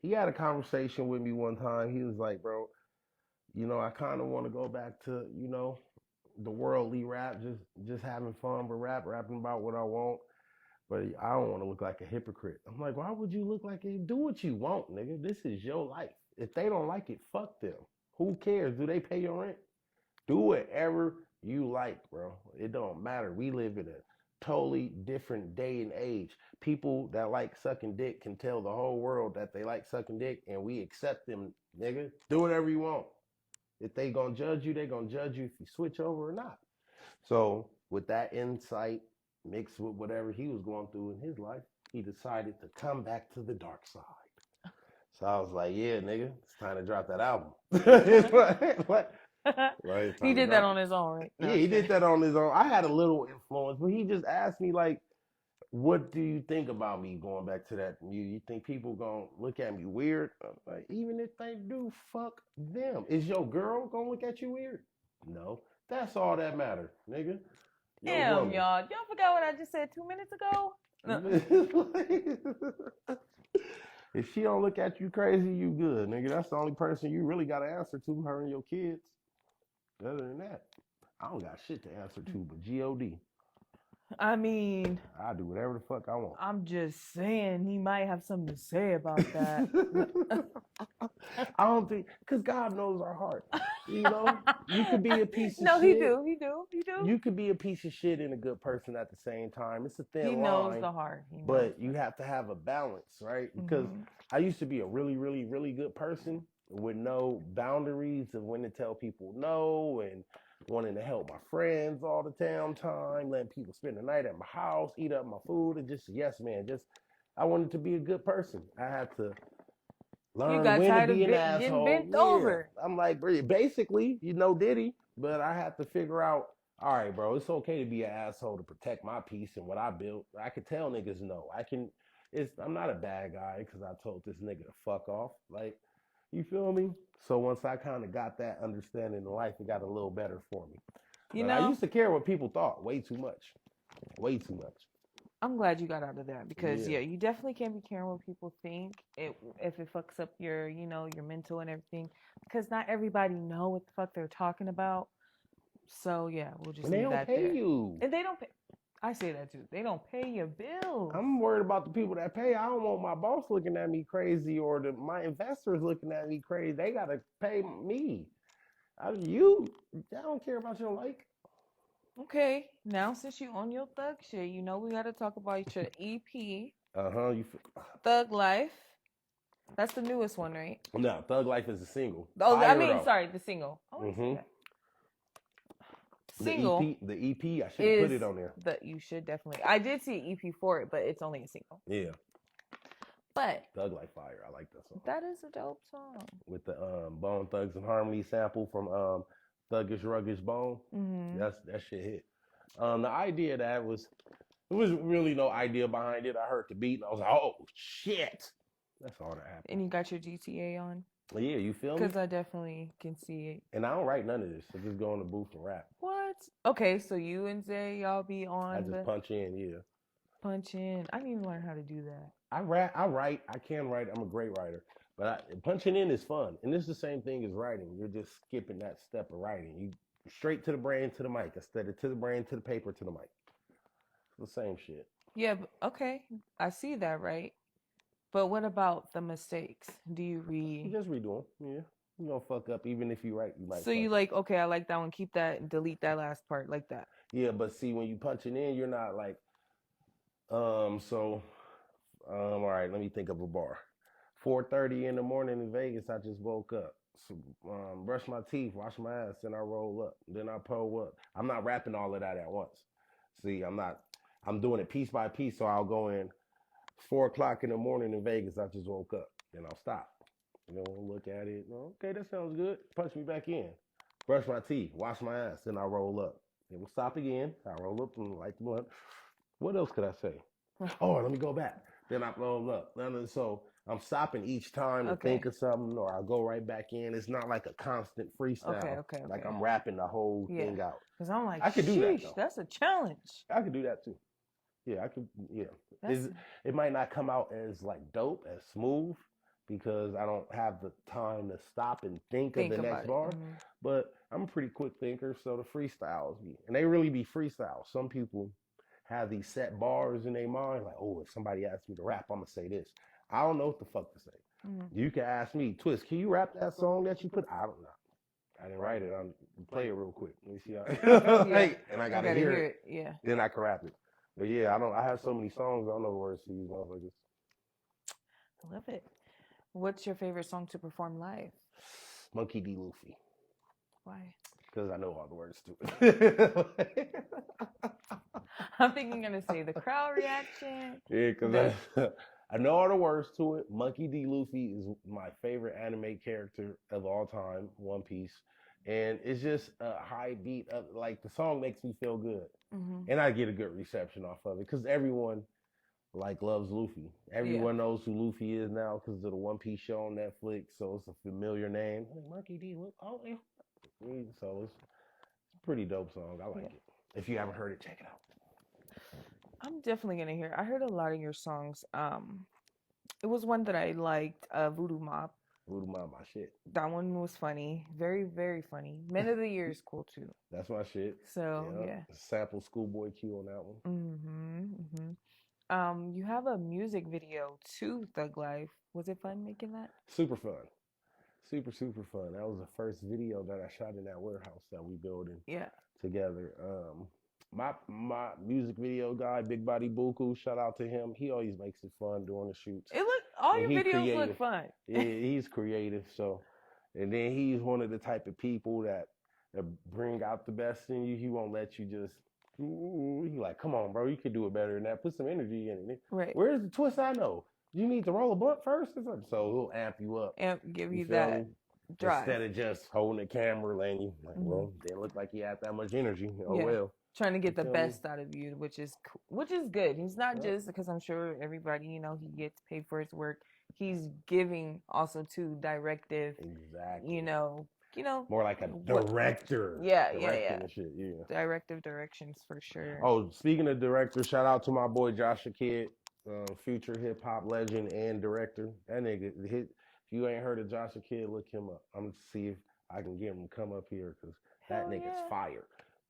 he had a conversation with me one time. He was like, bro, I kind of want to go back to, the worldly rap, just having fun with rapping about what I want. But I don't want to look like a hypocrite. I'm like, why would you look like it? Do what you want, nigga. This is your life. If they don't like it, fuck them. Who cares? Do they pay your rent? Do whatever you like, bro. It don't matter. We live in a totally different day and age. People that like sucking dick can tell the whole world that they like sucking dick, and we accept them, nigga. Do whatever you want. If they gonna judge you, they gonna judge you if you switch over or not. So with that insight mixed with whatever he was going through in his life, he decided to come back to the dark side. So I was like, yeah, nigga, it's time to drop that album. He did that on his own, right? No, yeah, he did that on his own. I had a little influence, but he just asked me, like, what do you think about me going back to that? You think people gonna look at me weird? Like, even if they do, fuck them. Is your girl gonna look at you weird? No. That's all that matters, nigga. Damn, y'all. Y'all forgot what I just said 2 minutes ago? No. If she don't look at you crazy, you good, nigga. That's the only person you really got to answer to, her and your kids. Other than that, I don't got shit to answer to but G-O-D. I mean, I do whatever the fuck I want. I'm just saying he might have something to say about that. I don't think, because God knows our heart. You could be a piece of shit. No, he do. You could be a piece of shit and a good person at the same time. It's a thin line. He knows the heart. But you have to have a balance, right? Because I used to be a really, really, really good person with no boundaries of when to tell people no and wanting to help my friends all the damn time, letting people spend the night at my house, eat up my food, and just, yes, man, I wanted to be a good person. I had to learn when to be an asshole. Getting bent over. I'm like, basically, Diddy, but I had to figure out, all right, bro, it's okay to be an asshole to protect my peace and what I built. I could tell niggas no. I'm not a bad guy because I told this nigga to fuck off. Like, you feel me? So once I kind of got that understanding in life, it got a little better for me. I used to care what people thought way too much. Way too much. I'm glad you got out of that because, you definitely can't be caring what people think if it fucks up your, your mental and everything. Because not everybody know what the fuck they're talking about. So, yeah, we'll just leave that there. And they don't pay you. And they don't pay. I say that too. They don't pay your bills. I'm worried about the people that pay. I don't want my boss looking at me crazy or my investors looking at me crazy. They got to pay me. I don't care about your like. Okay, now since you on your thug shit, we got to talk about your EP. Thug Life. That's the newest one, right? No, Thug Life is a single. Oh, sorry, the single. Oh, single. The EP, I should put it on there. You should definitely. I did see EP for it, but it's only a single. Yeah. But Thug Life Fire, I like that song. That is a dope song. With the Bone Thugs and Harmony sample from Thuggish Ruggish Bone. Mm-hmm. That shit hit. The idea of that was really no idea behind it. I heard the beat and I was like, oh shit. That's all that happened. And you got your GTA on? Yeah, you feel me? Because I definitely can see it. And I don't write none of this. I just go in the booth and rap. What? Okay, so you and Zay, y'all be on. I just punch in, yeah. Punch in. I need to learn how to do that. I write. I can write. I'm a great writer. But punching in is fun. And it's the same thing as writing. You're just skipping that step of writing. You straight to the brain, to the mic, instead of to the brain, to the paper, to the mic. It's the same shit. Yeah, okay. I see that, right? But what about the mistakes? Do you read? You just redo them. Yeah. You're going to fuck up even if you write. You might. So you like, okay, I like that one. Keep that and delete that last part like that. Yeah, but see, when you punching in, you're not like, all right, let me think of a bar. 4:30 in the morning in Vegas, I just woke up. So, brush my teeth, wash my ass, then I roll up. Then I pull up. I'm not rapping all of that at once. See, I'm doing it piece by piece, so I'll go in 4 o'clock in the morning in Vegas, I just woke up. Then I'll stop. Look at it. Okay, that sounds good. Punch me back in. Brush my teeth, wash my ass, then I roll up. Then we'll stop again. I roll up and light the blunt. What else could I say? Oh, let me go back. Then I roll up. So I'm stopping each time to think of something, or I go right back in. It's not like a constant freestyle. Okay. Like I'm rapping the whole thing out. Because I'm like, I could do that though. That's a challenge. I could do that too. Yeah, I could. Yeah, it might not come out as like dope, as smooth, because I don't have the time to stop and think of the next bar. Mm-hmm. But I'm a pretty quick thinker, so the freestyles and they really be freestyles. Some people have these set bars in their mind, like, oh, if somebody asks me to rap, I'm gonna say this. I don't know what the fuck to say. Mm-hmm. You can ask me, Twiss, can you rap that song that you put? I don't know. I didn't write it. I'm play it real quick. Let me see how. And I gotta hear it. Yeah. Then I can rap it. But yeah, I have so many songs. I don't know the words to these motherfuckers. I love it. What's your favorite song to perform live? Monkey D. Luffy. Why? Because I know all the words to it. I'm thinking you're gonna say the crowd reaction. Yeah, because I know all the words to it. Monkey D. Luffy is my favorite anime character of all time, One Piece. And it's just a high beat. Like, the song makes me feel good. Mm-hmm. And I get a good reception off of it. Because everyone, like, loves Luffy. Everyone knows who Luffy is now because of the One Piece show on Netflix. So it's a familiar name. Monkey D. Luffy. Oh, yeah. So it's a pretty dope song. I like it. If you haven't heard it, check it out. I'm definitely going to hear it. I heard a lot of your songs. It was one that I liked, Voodoo Mob. Voodoo Mob, my shit. That one was funny. Very, very funny. Men of the Year is cool, too. That's my shit. So, yeah. Sample Schoolboy Q on that one. You have a music video to Thug Life. Was it fun making that? Super fun. Super, super fun. That was the first video that I shot in that warehouse that we building together. My music video guy, Big Body Buku, shout out to him. He always makes it fun during the shoots. All your videos look fun. Yeah, he's creative. So, and then he's one of the type of people that bring out the best in you. He won't let you just. He like, come on, bro, you can do it better than that. Put some energy in it. Right. Where's the twist? I know. You need to roll a blunt first or something. So he'll amp you up. Give you that drive. Instead of just holding the camera, letting you, like, well, didn't look like he had that much energy. Oh, well. Trying to get the best out of you, which is good. He's not just, because I'm sure everybody, he gets paid for his work. He's giving also to directive. Exactly. More like a director. Yeah. Shit, yeah. Directive directions for sure. Oh, speaking of director, shout out to my boy Joshua Kidd, future hip hop legend and director. That nigga, if you ain't heard of Joshua Kidd, look him up. I'm gonna see if I can get him to come up here because that nigga's fire.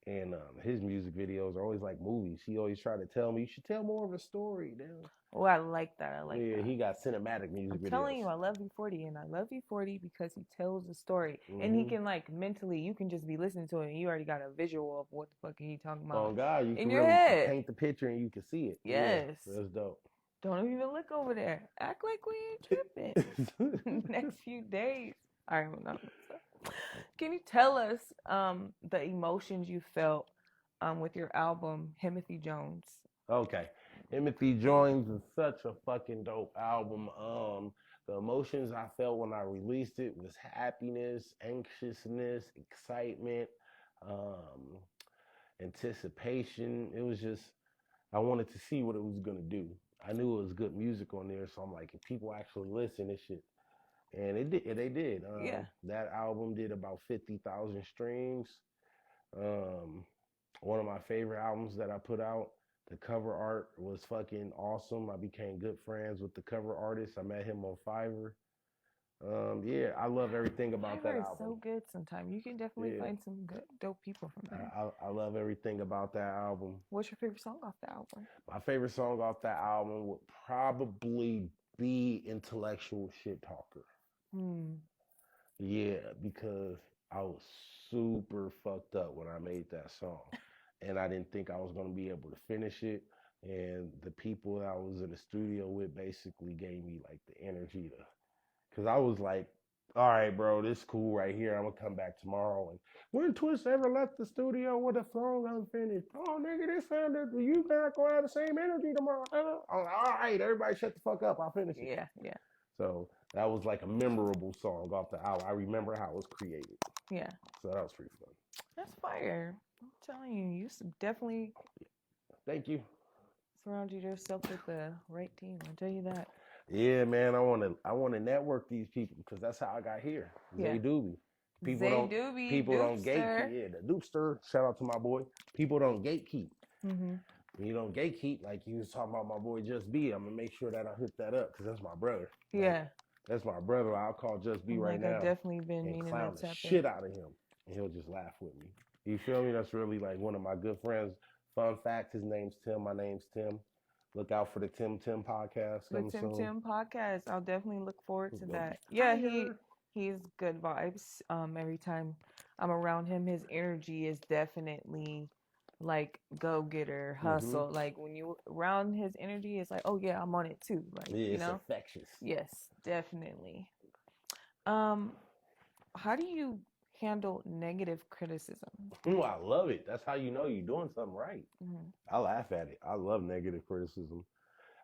And his music videos are always like movies. He always try to tell me, you should tell more of a story, dude. Oh, I like that. Yeah, he got cinematic music videos. I'm telling you, I love V40, and I love V40 because he tells a story. Mm-hmm. And he can, mentally, you can just be listening to it, and you already got a visual of what the fuck he talking about. Oh, God, you can your head. Paint the picture, and you can see it. Yes. Yeah, that's dope. Don't even look over there. Act like we ain't tripping. Next few days. All right, no. Can you tell us the emotions you felt with your album, Himothy Jones? Okay. Himothy Jones is such a fucking dope album. The emotions I felt when I released it was happiness, anxiousness, excitement, anticipation. It was just, I wanted to see what it was going to do. I knew it was good music on there, so I'm like, if people actually listen, it should. And it did. They did. That album did about 50,000 streams. One of my favorite albums that I put out, the cover art was fucking awesome. I became good friends with the cover artist. I met him on Fiverr. I love everything about that album. Fiverr is so good sometimes. You can definitely find some good, dope people from there. I love everything about that album. What's your favorite song off the album? My favorite song off that album would probably be Intellectual Shit Talker. Yeah, because I was super fucked up when I made that song. And I didn't think I was going to be able to finish it. And the people that I was in the studio with basically gave me like the energy to, because I was like, all right, bro, this is cool right here. I'm going to come back tomorrow. And when Twiss ever left the studio with a song unfinished, oh, nigga, this sounded, you not going to have the same energy tomorrow. I was like, all right, everybody shut the fuck up. I'll finish it. Yeah. So that was like a memorable song off the album. I remember how it was created. Yeah. So that was pretty fun. That's fire. I'm telling you, you definitely. Thank you. Surround yourself with the right team. I'll tell you that. Yeah, man, I wanna network these people because that's how I got here. Yeah. Zay Doobie. People don't gatekeep. Yeah, the Doopster. Shout out to my boy. People don't gatekeep. Mm-hmm. When you don't gatekeep, like you was talking about my boy Just B, I'm gonna make sure that I hook that up because that's my brother. Like, Yeah. that's my brother. I'll call Just B right now. I've definitely been and meaning clown to the tap shit out of him, and he'll just laugh with me. You feel me? That's really like one of my good friends. Fun fact: his name's Tim. My name's Tim. Look out for the Tim podcast. The Tim podcast. I'll definitely look forward to that. Yeah, he's good vibes. Every time I'm around him, his energy is definitely like go getter, hustle. Mm-hmm. Like when you around his energy, it's like, oh yeah, I'm on it too. Like yeah, it's infectious. Yes, definitely. How do you handle negative criticism? Ooh, I love it. That's how you know you're doing something right. Mm-hmm. I laugh at it. I love negative criticism.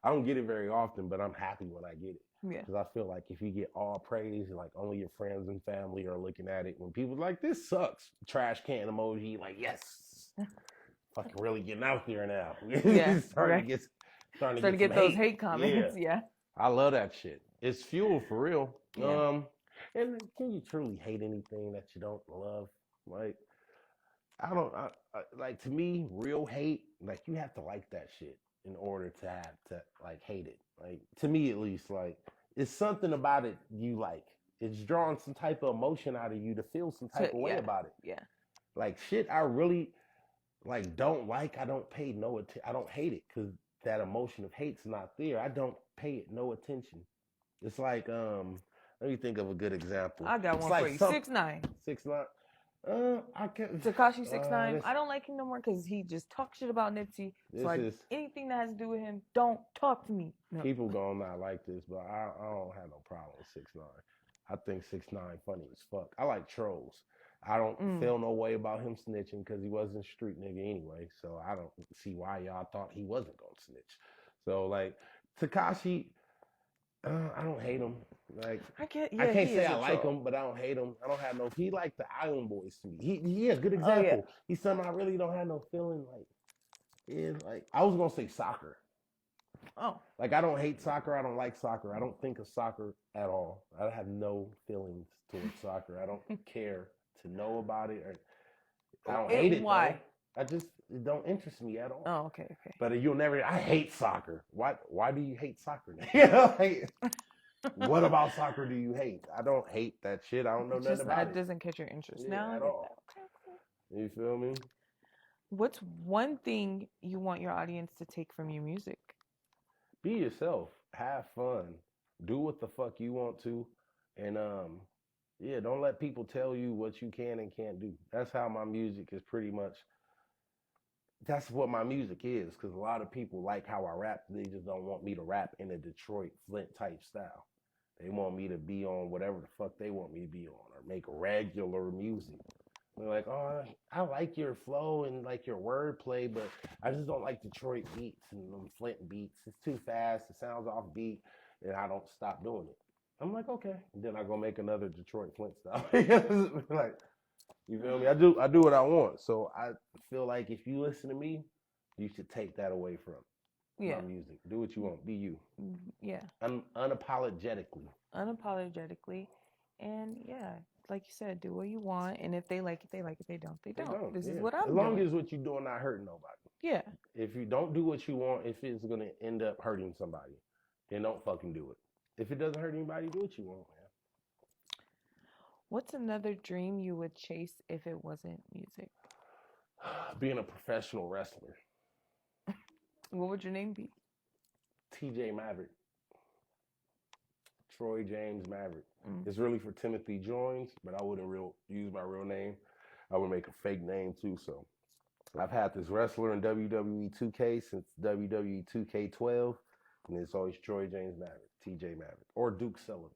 I don't get it very often, but I'm happy when I get it. Yeah. Because I feel like if you get all praise, like only your friends and family are looking at it. When people like, this sucks, trash can emoji, like, yes, fucking really getting out there now. Yeah. starting to get those hate comments. Yeah. I love that shit. It's fuel for real. Yeah. And can you truly hate anything that you don't love? Like, like to me, real hate, like you have to like that shit in order to have to like hate it. Like to me at least, like it's something about it you like. It's drawing some type of emotion out of you to feel some type of way about it. Yeah. Like shit I really like don't like, I don't pay no attention. I don't hate it because that emotion of hate's not there. I don't pay it no attention. It's like let me think of a good example. I got one for you. 6ix9ine. 6ix9ine. I can't. Tekashi 6ix9ine. I don't like him no more because he just talks shit about Nipsey. So anything that has to do with him, don't talk to me. No. People gonna not like this, but I don't have no problem with 6ix9ine. I think 6ix9ine funny as fuck. I like trolls. I don't feel no way about him snitching because he wasn't a street nigga anyway. So I don't see why y'all thought he wasn't gonna snitch. So like Tekashi, I don't hate him. Like I can't say I like him, but I don't hate him. I don't have no. He like the Island Boys to me. He a good example. Oh, yeah. He's something I really don't have no feeling like. Yeah, like I was gonna say soccer. Oh, like I don't hate soccer. I don't like soccer. I don't think of soccer at all. I have no feelings towards soccer. I don't care to know about it. Or I don't hate it. Why? Though. It don't interest me at all. Oh, okay. But you'll never. I hate soccer. Why do you hate soccer? You know, like, what about soccer do you hate? I don't hate that shit. I don't know nothing about it. That doesn't catch your interest at all. You feel me? What's one thing you want your audience to take from your music? Be yourself. Have fun. Do what the fuck you want to. And don't let people tell you what you can and can't do. That's how my music is pretty much. That's what my music is, because a lot of people like how I rap. They just don't want me to rap in a Detroit Flint type style. They want me to be on whatever the fuck they want me to be on, or make regular music. They're like, oh, I like your flow and like your wordplay, but I just don't like Detroit beats and them Flint beats. It's too fast. It sounds off beat, and I don't stop doing it. I'm like, okay. And then I go make another Detroit Flint style. Like, you feel me? I do what I want. So I feel like if you listen to me, you should take that away from my music. Do what you want. Be you. Yeah. Unapologetically. And like you said, do what you want. And if they like it, they like it. They don't. They don't. This is what I'm doing. As long as what you're doing not hurting nobody. Yeah. If you don't do what you want, if it's going to end up hurting somebody, then don't fucking do it. If it doesn't hurt anybody, do what you want, man. What's another dream you would chase if it wasn't music? Being a professional wrestler. What would your name be? TJ Maverick. Troy James Maverick. It's really for Timothy Joins, but I wouldn't use my real name. I would make a fake name too. So I've had this wrestler in WWE 2K since WWE 2K12, and it's always Troy James Maverick, TJ Maverick, or Duke Sullivan.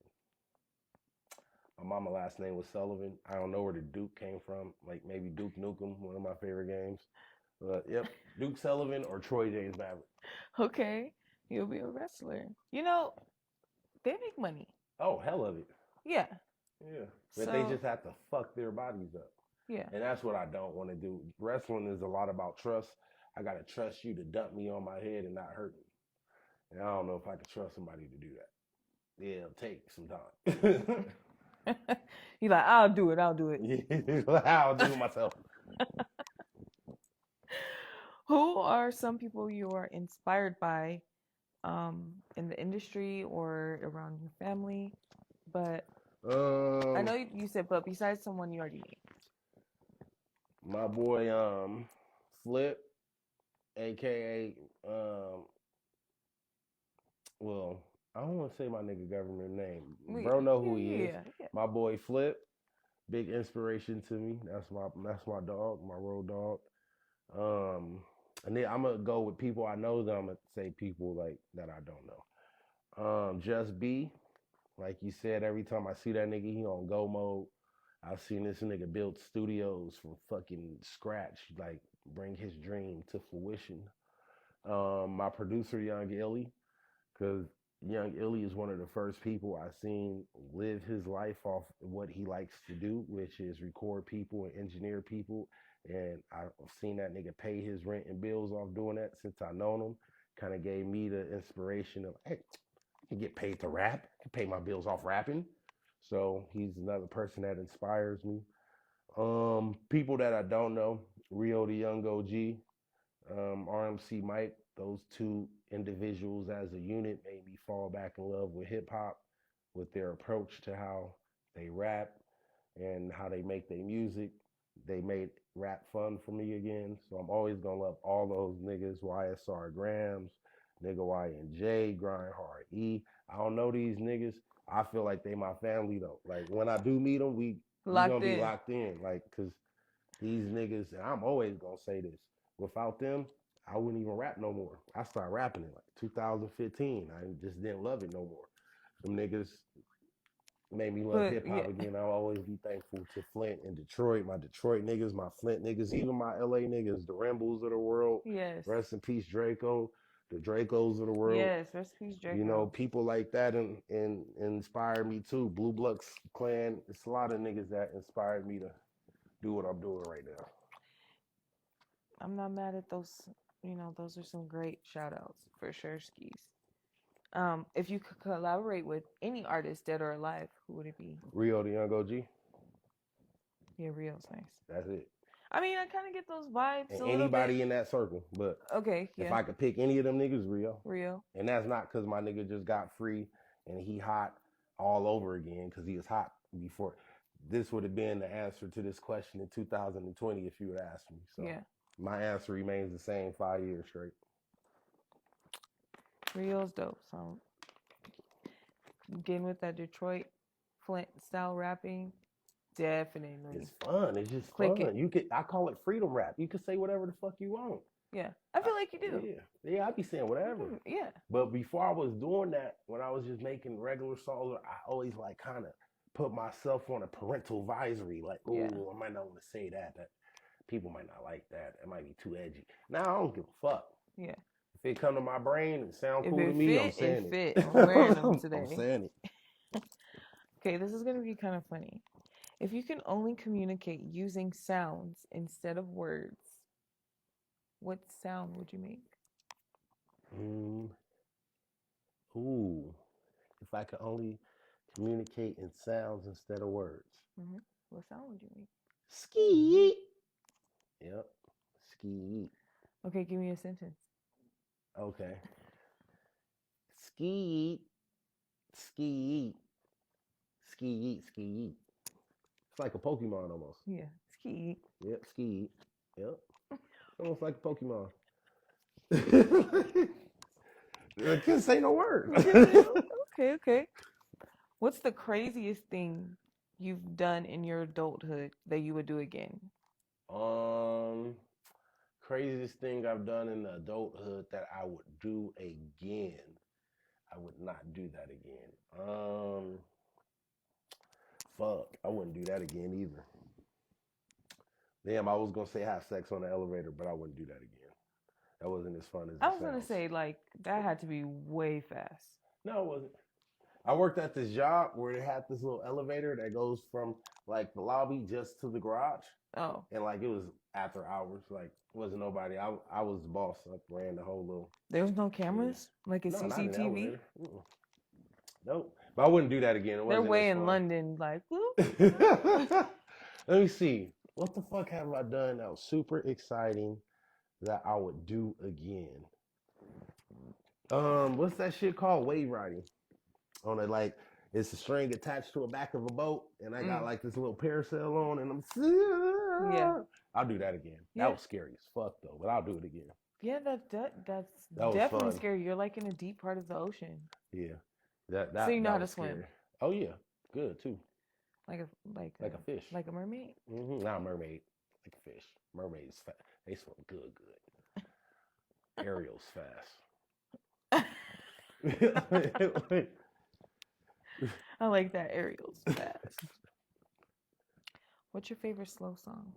My mama's last name was Sullivan. I don't know where the Duke came from. Like maybe Duke Nukem, one of my favorite games. But yep, Duke Sullivan or Troy James Maverick. Okay, you'll be a wrestler. You know, they make money. Oh, hell of it. Yeah. Yeah. But they just have to fuck their bodies up. Yeah. And that's what I don't want to do. Wrestling is a lot about trust. I got to trust you to dump me on my head and not hurt me. And I don't know if I can trust somebody to do that. Yeah, it'll take some time. He's like, I'll do it. I'll do it myself. Who are some people you are inspired by in the industry or around your family? But I know you said, but besides someone you already named. My boy Flip, aka well, I don't want to say my nigga government name. Bro know who he is. Yeah. My boy Flip, big inspiration to me. That's my dog, my road dog. And then I'm gonna go with people I know. Then I'm gonna say people like that I don't know. Just B, like you said, every time I see that nigga, he on go mode. I've seen this nigga build studios from fucking scratch, like bring his dream to fruition. My producer, Young Illy, because Young Illy is one of the first people I've seen live his life off what he likes to do, which is record people and engineer people. And I've seen that nigga pay his rent and bills off doing that since I known him. Kind of gave me the inspiration of, hey, I can get paid to rap. I can pay my bills off rapping. So he's another person that inspires me. People that I don't know, Rio the Young OG, RMC Mike, those two individuals as a unit made me fall back in love with hip hop, with their approach to how they rap and how they make their music. They made rap fun for me again. So I'm always gonna love all those niggas, YSR Grams, nigga Y&J, Grind Hard E. I don't know these niggas. I feel like they my family though. Like when I do meet them, we gonna be locked in. Like, cause these niggas, and I'm always gonna say this, without them, I wouldn't even rap no more. I started rapping in like 2015. I just didn't love it no more. Them niggas made me love hip hop again. I'll always be thankful to Flint and Detroit, my Detroit niggas, my Flint niggas, even my LA niggas, the Rambles of the world. Yes. Rest in peace, Draco. The Dracos of the world. Yes, rest in peace, Draco. You know, people like that and inspire me too. Blue Bloods Clan. It's a lot of niggas that inspired me to do what I'm doing right now. I'm not mad at those. You know, those are some great shout outs for sure, skis. If you could collaborate with any artist, dead or alive, who would it be? Rio the Young OG. Yeah, Rio's nice. That's it. I mean, I kind of get those vibes. And anybody in that circle, but okay, yeah. If I could pick any of them niggas, Rio. Rio. And that's not because my nigga just got free and he hot all over again because he was hot before. This would have been the answer to this question in 2020 if you would ask me. So yeah. My answer remains the same 5 years straight. Rio's dope. So getting with that Detroit Flint style rapping. Definitely. It's fun. It's just fun. I call it freedom rap. You can say whatever the fuck you want. Yeah. I feel like you do. Yeah, I be saying whatever. Yeah. But before I was doing that, when I was just making regular songs, I always like kind of put myself on a parental advisory. Like, oh, I might not want to say that. That people might not like that. It might be too edgy. Now I don't give a fuck. Yeah. If it come to my brain and sound cool to me, I'm saying it. I'm wearing them today. I'm saying it. Okay, this is gonna be kind of funny. If you can only communicate using sounds instead of words, what sound would you make? Ooh. If I could only communicate in sounds instead of words. Mm-hmm. What sound would you make? Ski. Yep. Ski. Okay, give me a sentence. Okay. Ski. Ski. Ski. Ski. It's like a Pokemon almost. Yeah. Ski. Yep. Ski. Yep. Almost like a Pokemon. I can't say no word. Okay. What's the craziest thing you've done in your adulthood that you would do again? Craziest thing I've done in the adulthood that I would do again. I would not do that again. Fuck, I wouldn't do that again either. Damn, I was gonna say have sex on the elevator, but I wouldn't do that again. That wasn't as fun as it I was gonna say, like, that had to be way fast. No, it wasn't. I worked at this job where it had this little elevator that goes from like the lobby just to the garage. Oh. And like it was after hours, like wasn't nobody. I was the boss. I ran the whole little. There was no cameras, like a CCTV. Nope. But I wouldn't do that again. They're way in London, like, Let me see. What the fuck have I done that was super exciting that I would do again? What's that shit called? Wave riding. On it, like, it's a string attached to the back of a boat, and I got like this little parasail on, and I'm I'll do that again. Yeah. That was scary as fuck though, but I'll do it again. Yeah, that's definitely scary. You're like in a deep part of the ocean. Yeah, that so you know how to scary. swim? Oh yeah, good too. Like a fish. Like a mermaid? Mm-hmm. Not a mermaid, like a fish. Mermaids, they swim good. Ariel's fast. I like that. Ariel's fast. What's your favorite slow song?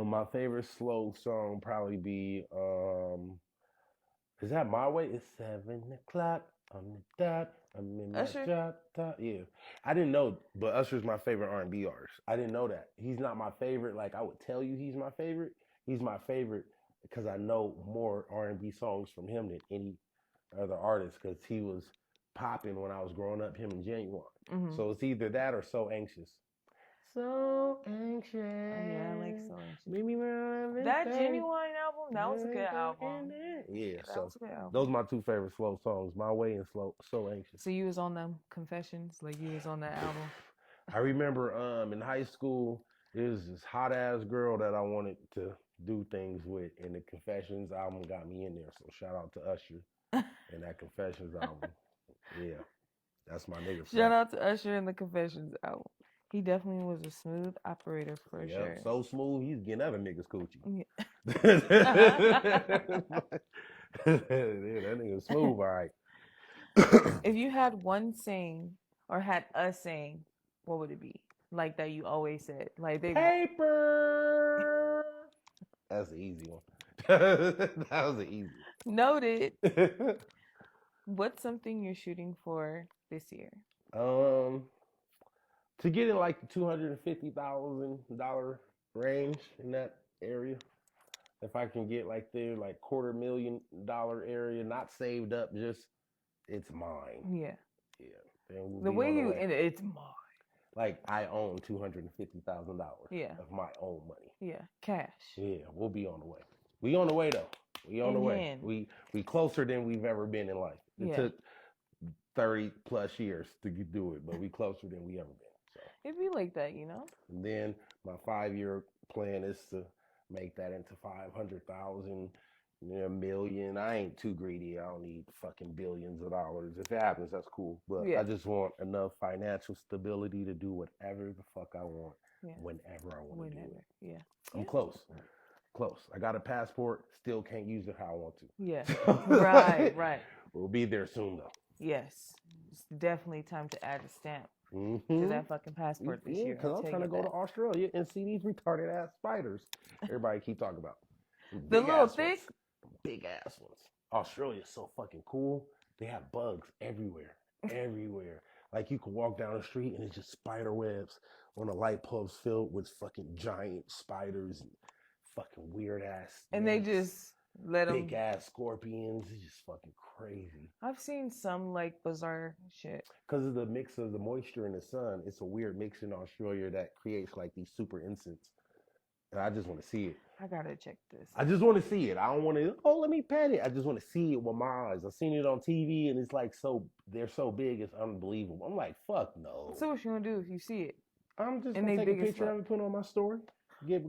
My favorite slow song probably be is that My Way? It's 7 o'clock on the dot. I'm in my drop. Yeah, I didn't know, but Usher's my favorite R&B artist. I didn't know that. He's not my favorite. Like I would tell you, he's my favorite. He's my favorite because I know more R&B songs from him than any other artist because he was popping when I was growing up. Him and Genuine. Mm-hmm. So it's either that or So Anxious. So anxious. Yeah, I like So Anxious. That Genuine album, that was a good album. Yeah, that was a good album. Those are my two favorite slow songs, My Way and So Anxious. So you was on them Confessions, like you was on that album? I remember in high school, there was this hot ass girl that I wanted to do things with, and the Confessions album got me in there. So shout out to Usher and that Confessions album. Yeah, that's my nigga. Shout out to Usher and the Confessions album. He definitely was a smooth operator for sure. So smooth, he's getting other niggas coochie. Yeah. That nigga smooth, all right. If you had one saying or had a saying, what would it be? Like that you always said, like paper. That's the easy one. That was the easy one. Noted. What's something you're shooting for this year? To get in like the $250,000 range in that area. If I can get like there, like $250,000 area, not saved up, just it's mine. Yeah. Yeah. We'll the way you in it's mine. Like I own $250,000. Yeah. Of my own money. Yeah. Cash. Yeah. We'll be on the way. We on the way though. We on the way. We closer than we've ever been in life. It took 30 plus years to do it, but we closer than we ever been. So it'd be like that, you know. And then my 5-year plan is to make that into 500,000, $1 million. I ain't too greedy. I don't need fucking billions of dollars. If it happens, that's cool. But I just want enough financial stability to do whatever the fuck I want, whenever I want to do it. Yeah, I'm close. I got a passport. Still can't use it how I want to. Yeah. Right. We'll be there soon though. Yes, it's definitely time to add a stamp to that fucking passport this year. Because I'm trying to go to Australia and see these retarded ass spiders. Everybody keep talking about the little thick, big ass ones. Australia's so fucking cool. They have bugs everywhere. Like you can walk down the street and it's just spider webs on the light poles filled with fucking giant spiders and fucking weird ass. And they just let them. Big ass scorpions. It's just fucking crazy. I've seen some like bizarre shit. Because of the mix of the moisture and the sun, it's a weird mix in Australia that creates like these super insects. And I just want to see it. I gotta check this. I just want to see it. I don't want to, let me pet it. I just want to see it with my eyes. I've seen it on TV and it's like they're so big, it's unbelievable. I'm like, fuck no. So what you gonna do if you see it? I'm just gonna take a picture of it, put it on my story,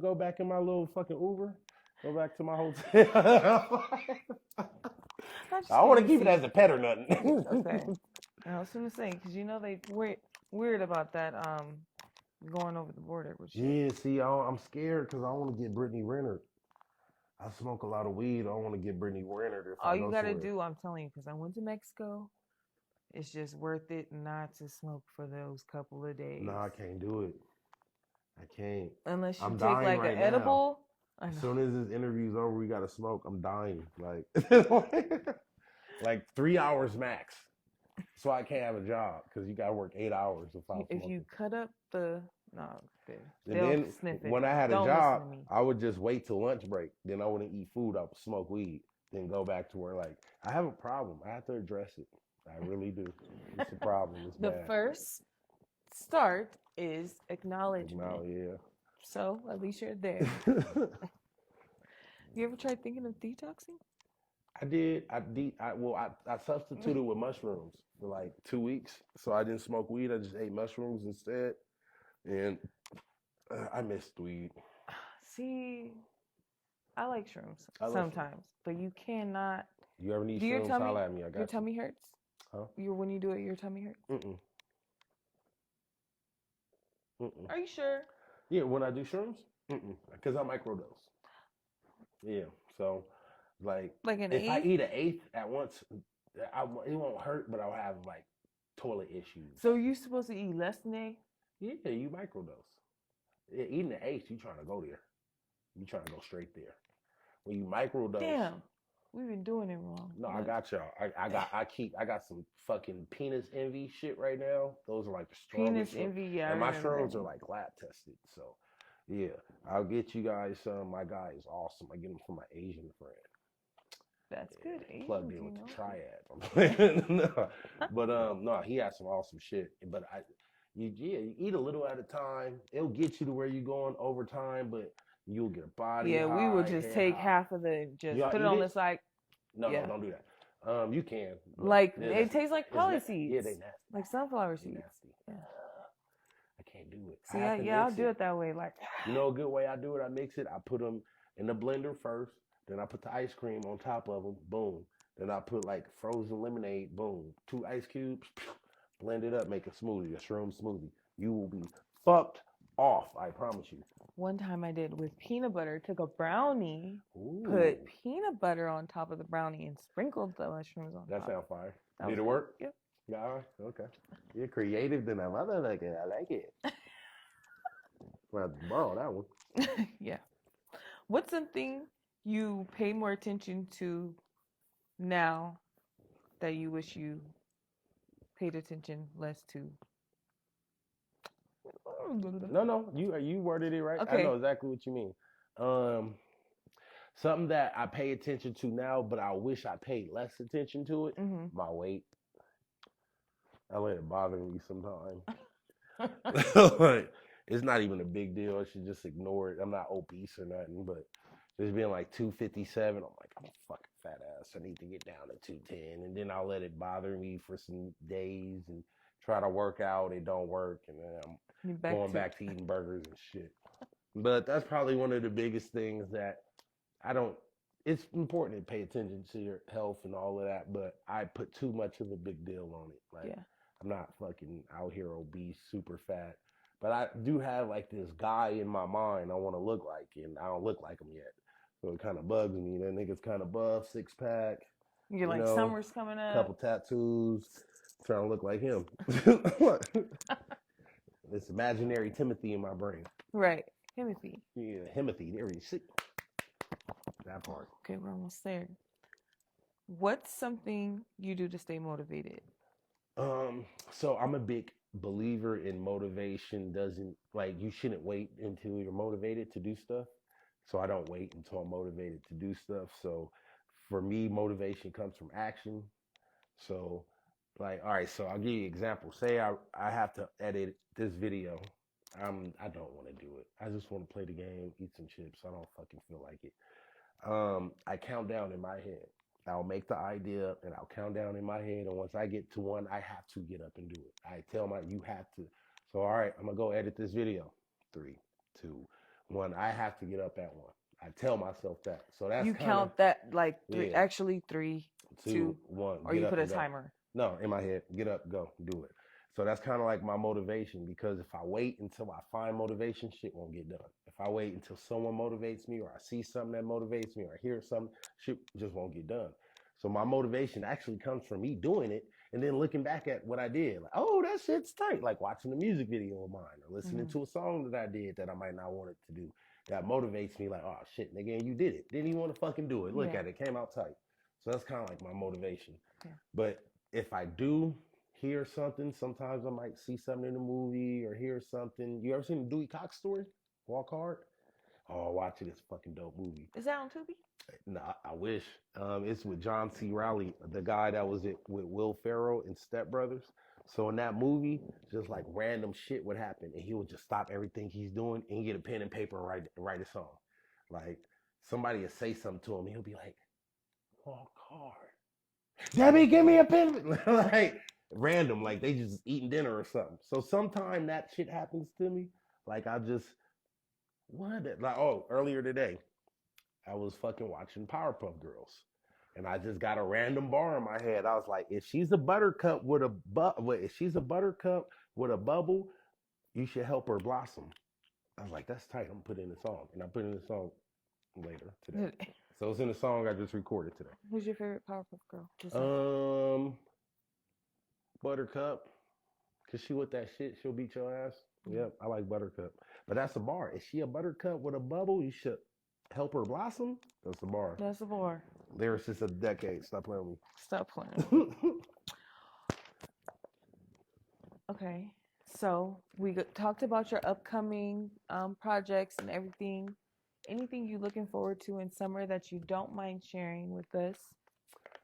go back in my little fucking Uber, go back to my hotel. I want to keep it as a pet or nothing. Okay. I was gonna say, because you know they weird about that going over the border. Yeah, see, I'm scared because I want to get Brittany Renner. I smoke a lot of weed. I don't want to get Brittany Renner. All you gotta do, I'm telling you, because I went to Mexico. It's just worth it not to smoke for those couple of days. No, I can't do it. I can't. Unless you take like an edible. As soon as this interview's over, we gotta smoke. I'm dying. Like 3 hours max. So I can't have a job because you gotta work 8 hours if you cut up the then sniff it. When I had a job, I would just wait till lunch break. Then I wouldn't eat food. I would smoke weed. Then go back to where I have a problem. I have to address it. I really do. It's a problem. It's The bad. first start is acknowledgement. Yeah. So at least you're there. You ever tried thinking of detoxing? I did. I substituted with mushrooms for like 2 weeks. So I didn't smoke weed. I just ate mushrooms instead. And I missed weed. See, I like shrooms I love sometimes, but you cannot. You ever need Do your shrooms? tummy, Holla at me. I got your you. tummy hurts? Huh? When you do it, your tummy hurts? Mm-mm. Mm-mm. Are you sure? Yeah, when I do shrooms? Mm-mm. Because I microdose. Yeah. So, like an if I eighth? eat an eighth at once, it won't hurt, but I'll have like toilet issues. So you're supposed to eat less than eighth? Yeah, you microdose. Yeah, eating an eighth, you trying to go there. You trying to go straight there. When you microdose. Damn, we've been doing it wrong. No, I got y'all. I got some fucking penis envy shit right now. Those are like the strongest. Penis envy, yeah. And my shrooms are like lab tested. So, yeah, I'll get you guys some. My guy is awesome. I get them from my Asian friend. That's good. Asian, plugged in with the triad. No. But no, he has some awesome shit. But you eat a little at a time. It'll get you to where you're going over time, but you'll get a body. Yeah, we would just take half of the put it on the side. No, don't do that. You can. Like it tastes like poly seeds. Yeah, they nasty. Like sunflower seeds. Nasty. Yeah. I can't do it. See, I'll do it that way. Like, you know, a good way I do it. I mix it. I put them in the blender first. Then I put the ice cream on top of them. Boom. Then I put like frozen lemonade. Boom. 2 ice cubes. Blend it up. Make a smoothie. A shroom smoothie. You will be fucked off. I promise you. One time I did with peanut butter. Took a brownie, Ooh. put peanut butter on top of the brownie, and sprinkled the mushrooms on top. That sounds fire. Did it work? Yep. Yeah. All right. Okay. You're creative than a motherfucker. I like it. Well, borrow that one. Yeah. What's something you pay more attention to now that you wish you paid attention less to? No, you worded it right. Okay. I know exactly what you mean. Something that I pay attention to now, but I wish I paid less attention to it. Mm-hmm. My weight. I let it bother me sometimes. Like, it's not even a big deal. I should just ignore it. I'm not obese or nothing, but just being like 257, I'm like, I'm a fucking fat ass. I need to get down to 210, and then I'll let it bother me for some days and try to work out. It don't work, and then I'm going back to eating burgers and shit. But that's probably one of the biggest things that it's important to pay attention to your health and all of that, but I put too much of a big deal on it. Like, yeah. I'm not fucking out here obese, super fat, but I do have like this guy in my mind I want to look like, and I don't look like him yet. So it kind of bugs me. That nigga's kind of buff, 6-pack. You're like, summer's coming up. Couple tattoos, trying to look like him. This imaginary Timothy in my brain. Right. Timothy. Yeah, Timothy. There you see. That part. Okay, we're almost there. What's something you do to stay motivated? So I'm a big believer in motivation. You shouldn't wait until you're motivated to do stuff. So I don't wait until I'm motivated to do stuff. So for me, motivation comes from action. So like, all right, so I'll give you an example. Say I have to edit this video. I don't want to do it. I just want to play the game, eat some chips. I don't fucking feel like it. I count down in my head. I'll make the idea and I'll count down in my head. And once I get to 1, I have to get up and do it. I tell you have to. So, all right, I'm going to go edit this video. 3, 2, 1. I have to get up at 1. I tell myself that. So that's you count that like 3, yeah. Actually 3, 2, 1. Or you put a timer. No, in my head. Get up, go, do it. So that's kind of like my motivation, because if I wait until I find motivation, shit won't get done. If I wait until someone motivates me, or I see something that motivates me, or I hear something, shit just won't get done. So my motivation actually comes from me doing it and then looking back at what I did. Like, oh, that shit's tight. Like watching a music video of mine or listening to a song that I did that I might not want it to do. That motivates me like, oh, shit, nigga, and you did it. Didn't even want to fucking do it. Look at it. Came out tight. So that's kind of like my motivation. Yeah. But if I do hear something, sometimes I might see something in a movie or hear something. You ever seen the Dewey Cox story? Walk Hard? Oh, watch it. It's a fucking dope movie. Is that on Tubi? No, I wish. It's with John C. Reilly, the guy that was it with Will Ferrell and Step Brothers. So in that movie, just like random shit would happen, and he would just stop everything he's doing and get a pen and paper and write a song. Like somebody would say something to him, and he'll be like, "Walk hard, Debbie, give me a pen." Like random, like they just eating dinner or something. So sometime that shit happens to me. Like I just what? Like earlier today, I was fucking watching Powerpuff Girls. And I just got a random bar in my head. I was like, if she's a buttercup with a bubble, you should help her blossom. I was like, that's tight. I'm putting in a song. And I put in a song later today. So it's in a song I just recorded today. Who's your favorite Powerpuff Girl? Buttercup. Cause she with that shit, she'll beat your ass. Yep, I like Buttercup. But that's the bar. Is she a buttercup with a bubble? You should help her blossom. That's the bar. That's the bar. Lyricist of the decade. Stop playing with me. Stop playing. Okay. So we talked about your upcoming projects and everything. Anything you looking forward to in summer that you don't mind sharing with us?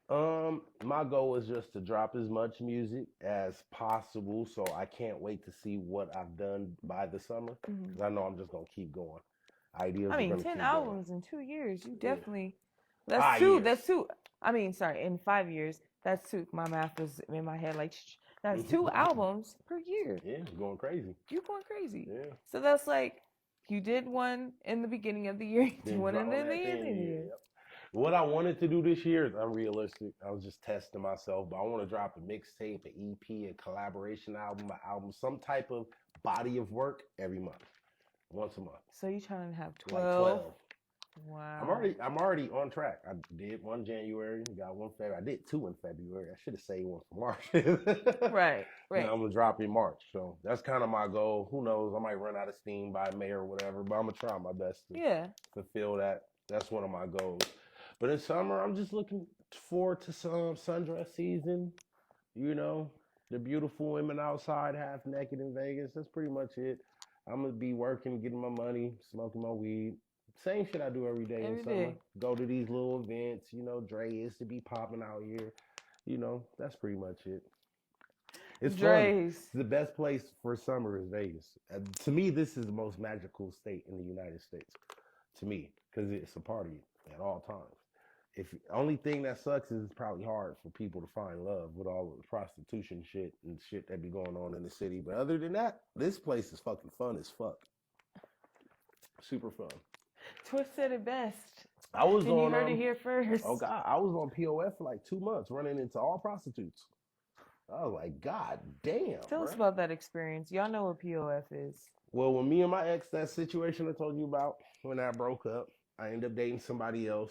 My goal is just to drop as much music as possible. So I can't wait to see what I've done by the summer. Because I know I'm just gonna keep going. Ideas. I mean, 10 albums in 2 years. You definitely. Yeah. That's two. That's two. I mean, sorry, in 5 years. That's two. My math was in my head like, that's 2 albums per year. Yeah, going crazy. You're going crazy. Yeah. So that's like, you did one in the beginning of the year, you did one in the end of the year. Yep. What I wanted to do this year is unrealistic. I was just testing myself, but I want to drop a mixtape, an EP, a collaboration album, some type of body of work every month, once a month. So you're trying to have 12? Like 12. Wow. I'm already on track. I did one January, got one February. I did 2 in February. I should have saved one for March. Right. Now I'm gonna drop in March. So that's kind of my goal. Who knows? I might run out of steam by May or whatever, but I'm gonna try my best to fulfill that. That's one of my goals. But in summer, I'm just looking forward to some sundress season. You know, the beautiful women outside half naked in Vegas. That's pretty much it. I'm gonna be working, getting my money, smoking my weed. Same shit I do every day in summer. Go to these little events, you know, Dre is to be popping out here. You know, that's pretty much it. It's fun. The best place for summer is Vegas. To me, this is the most magical state in the United States. To me, because it's a party at all times. If only thing that sucks is it's probably hard for people to find love with all of the prostitution shit and shit that be going on in the city. But other than that, this place is fucking fun as fuck. Super fun. Twiss said it best. I was and you heard it here first. Oh God, I was on POF for like 2 months, running into all prostitutes. I was like, God damn. Tell us about that experience. Y'all know what POF is. Well, when me and my ex, that situation I told you about, when I broke up, I ended up dating somebody else.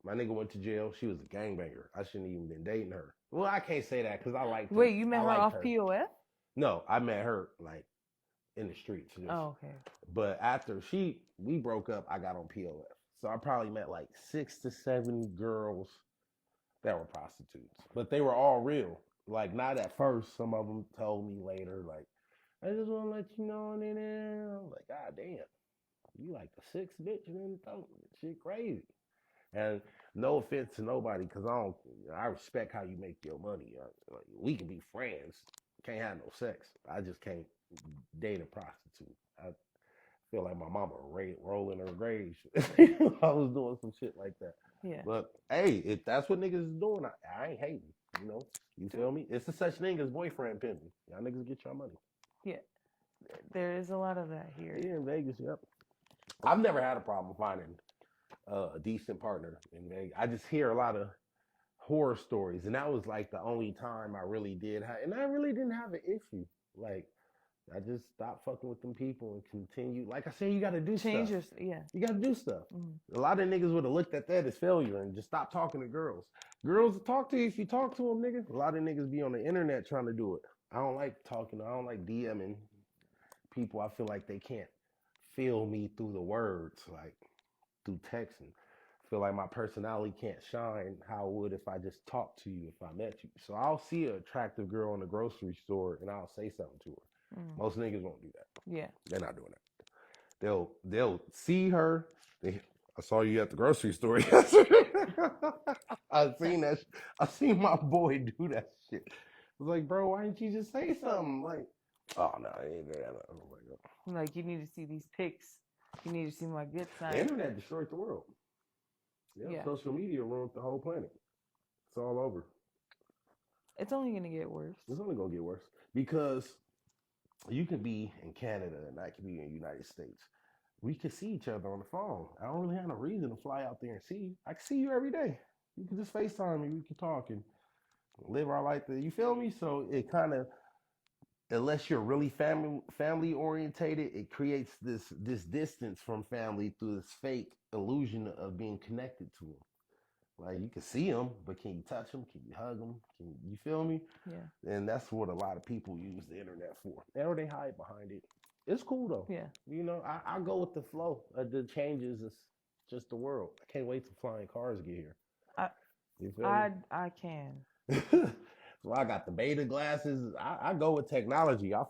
My nigga went to jail. She was a gangbanger. I shouldn't even been dating her. Well, I can't say that because I liked her. Wait, you met her off POF? No, I met her like in the streets. Just. Oh, okay. But after we broke up, I got on POF. So I probably met like 6 to 7 girls that were prostitutes. But they were all real. Like, not at first. Some of them told me later, like, I just want to let you know. And then I was like, God damn. You like the 6th bitch and then throat. Shit crazy. And no offense to nobody, because I respect how you make your money. Like, we can be friends. Can't have no sex. I just can't date a prostitute. I feel like my mama rolling her grave. I was doing some shit like that. Yeah. But hey, if that's what niggas is doing, I ain't hating. You know, you feel me? It's a such thing as boyfriend pimping. Y'all niggas get your money. Yeah. There is a lot of that here. Yeah, in Vegas, yep. I've never had a problem finding a decent partner in Vegas. I just hear a lot of horror stories, and that was like the only time I really did and I really didn't have an issue. Like, I just stopped fucking with them people and continue. Like I said, you got to do stuff. You got to do stuff. A lot of niggas would have looked at that as failure and just stopped talking to girls. Girls will talk to you if you talk to them, nigga. A lot of niggas be on the internet trying to do it. I don't like talking. I don't like DMing people. I feel like they can't feel me through the words, like through texting. I feel like my personality can't shine how it would if I just talked to you if I met you. So I'll see an attractive girl in the grocery store and I'll say something to her. Most niggas won't do that. Yeah. They're not doing that. they'll see her. I saw you at the grocery store. I seen that. I seen my boy do that shit. I was like, bro, why didn't you just say something? Like, oh no, I ain't doing that. Oh my God. Like, you need to see these pics. You need to see my good side. The internet destroyed the world. Yeah, social media ruined the whole planet. It's all over. It's only gonna get worse. It's only gonna get worse because you can be in Canada and I can be in the United States. We can see each other on the phone. I don't really have no reason to fly out there and see you. I can see you every day. You can just FaceTime me. We can talk and live our life. You feel me? So it kind of, unless you're really family orientated, it creates this distance from family through this fake illusion of being connected to them. Like, you can see them, but can you touch them? Can you hug them? You feel me? Yeah. And that's what a lot of people use the internet for. Or they hide behind it. It's cool though. Yeah. You know, I go with the flow of the changes. It's just the world. I can't wait till flying cars get here. You feel me? I can. So I got the beta glasses. I go with technology. I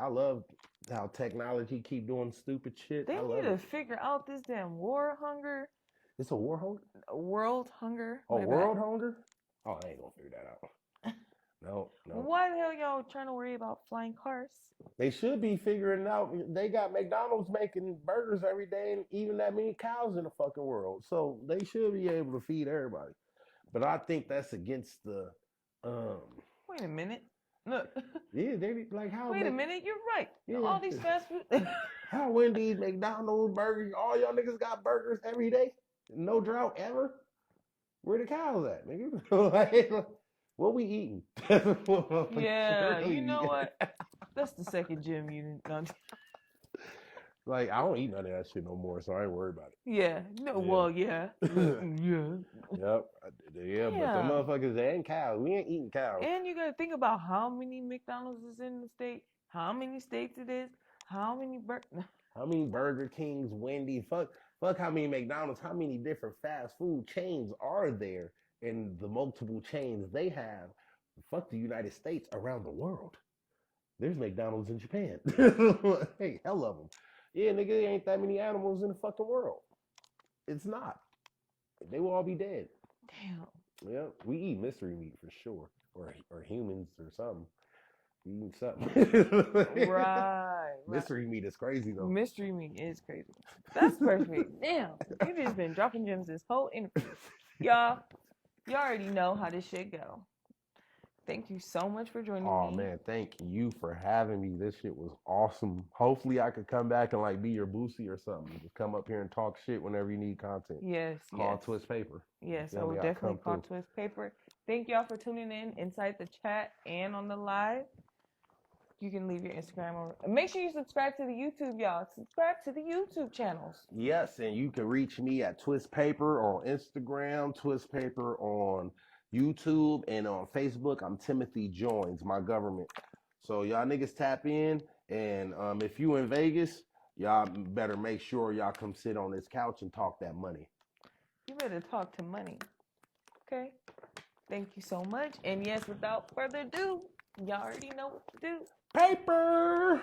love how technology keep doing stupid shit. They need to figure out this damn war hunger. It's a war hunger? World hunger. Oh, world hunger? Oh, I ain't gonna figure that out. No. Why the hell y'all trying to worry about flying cars? They should be figuring out. They got McDonald's making burgers every day and even that many cows in the fucking world. So they should be able to feed everybody. But I think that's against the Wait a minute. Look. Yeah, they like how Wait a minute, you're right. Yeah. All these fast food how Wendy's, McDonald's, burgers, all y'all niggas got burgers every day? No drought ever? Where the cows at, nigga? Like, what we eating? Yeah, you know what? That's the second gym you done. Like, I don't eat none of that shit no more, so I ain't worried about it. Yeah. No. Yeah. Well, yeah. Yeah. Yep. Yeah, but the motherfuckers, they ain't cows. We ain't eating cows. And you gotta think about how many McDonald's is in the state, how many states it is, how many Burger Kings, Wendy's, fuck how many McDonald's, how many different fast food chains are there in the multiple chains they have. Fuck the United States, around the world. There's McDonald's in Japan. Hey, hell of them. Yeah, nigga, there ain't that many animals in the fucking world. It's not. They will all be dead. Damn. Yeah, we eat mystery meat for sure. Or humans or something. We eat something. Right. Mystery meat is crazy though. Mystery meat is crazy. That's perfect. Damn. You've just been dropping gems this whole interview. Y'all already know how this shit go. Thank you so much for joining me. Oh man, thank you for having me. This shit was awesome. Hopefully I could come back and like be your Boosie or something. Just come up here and talk shit whenever you need content. Yes. Call Twiss Paper. Yes, I will definitely call Twiss Paper. Thank y'all for tuning in inside the chat and on the live. You can leave your Instagram or make sure you subscribe to the YouTube, y'all. Subscribe to the YouTube channels. Yes, and you can reach me at Twiss Paper on Instagram, Twiss Paper on YouTube, and on Facebook. I'm Timothy Joins, my government. So y'all niggas tap in, and if you in Vegas, y'all better make sure y'all come sit on this couch and talk that money. You better talk to money. Okay? Thank you so much. And yes, without further ado, y'all already know what to do. Paper!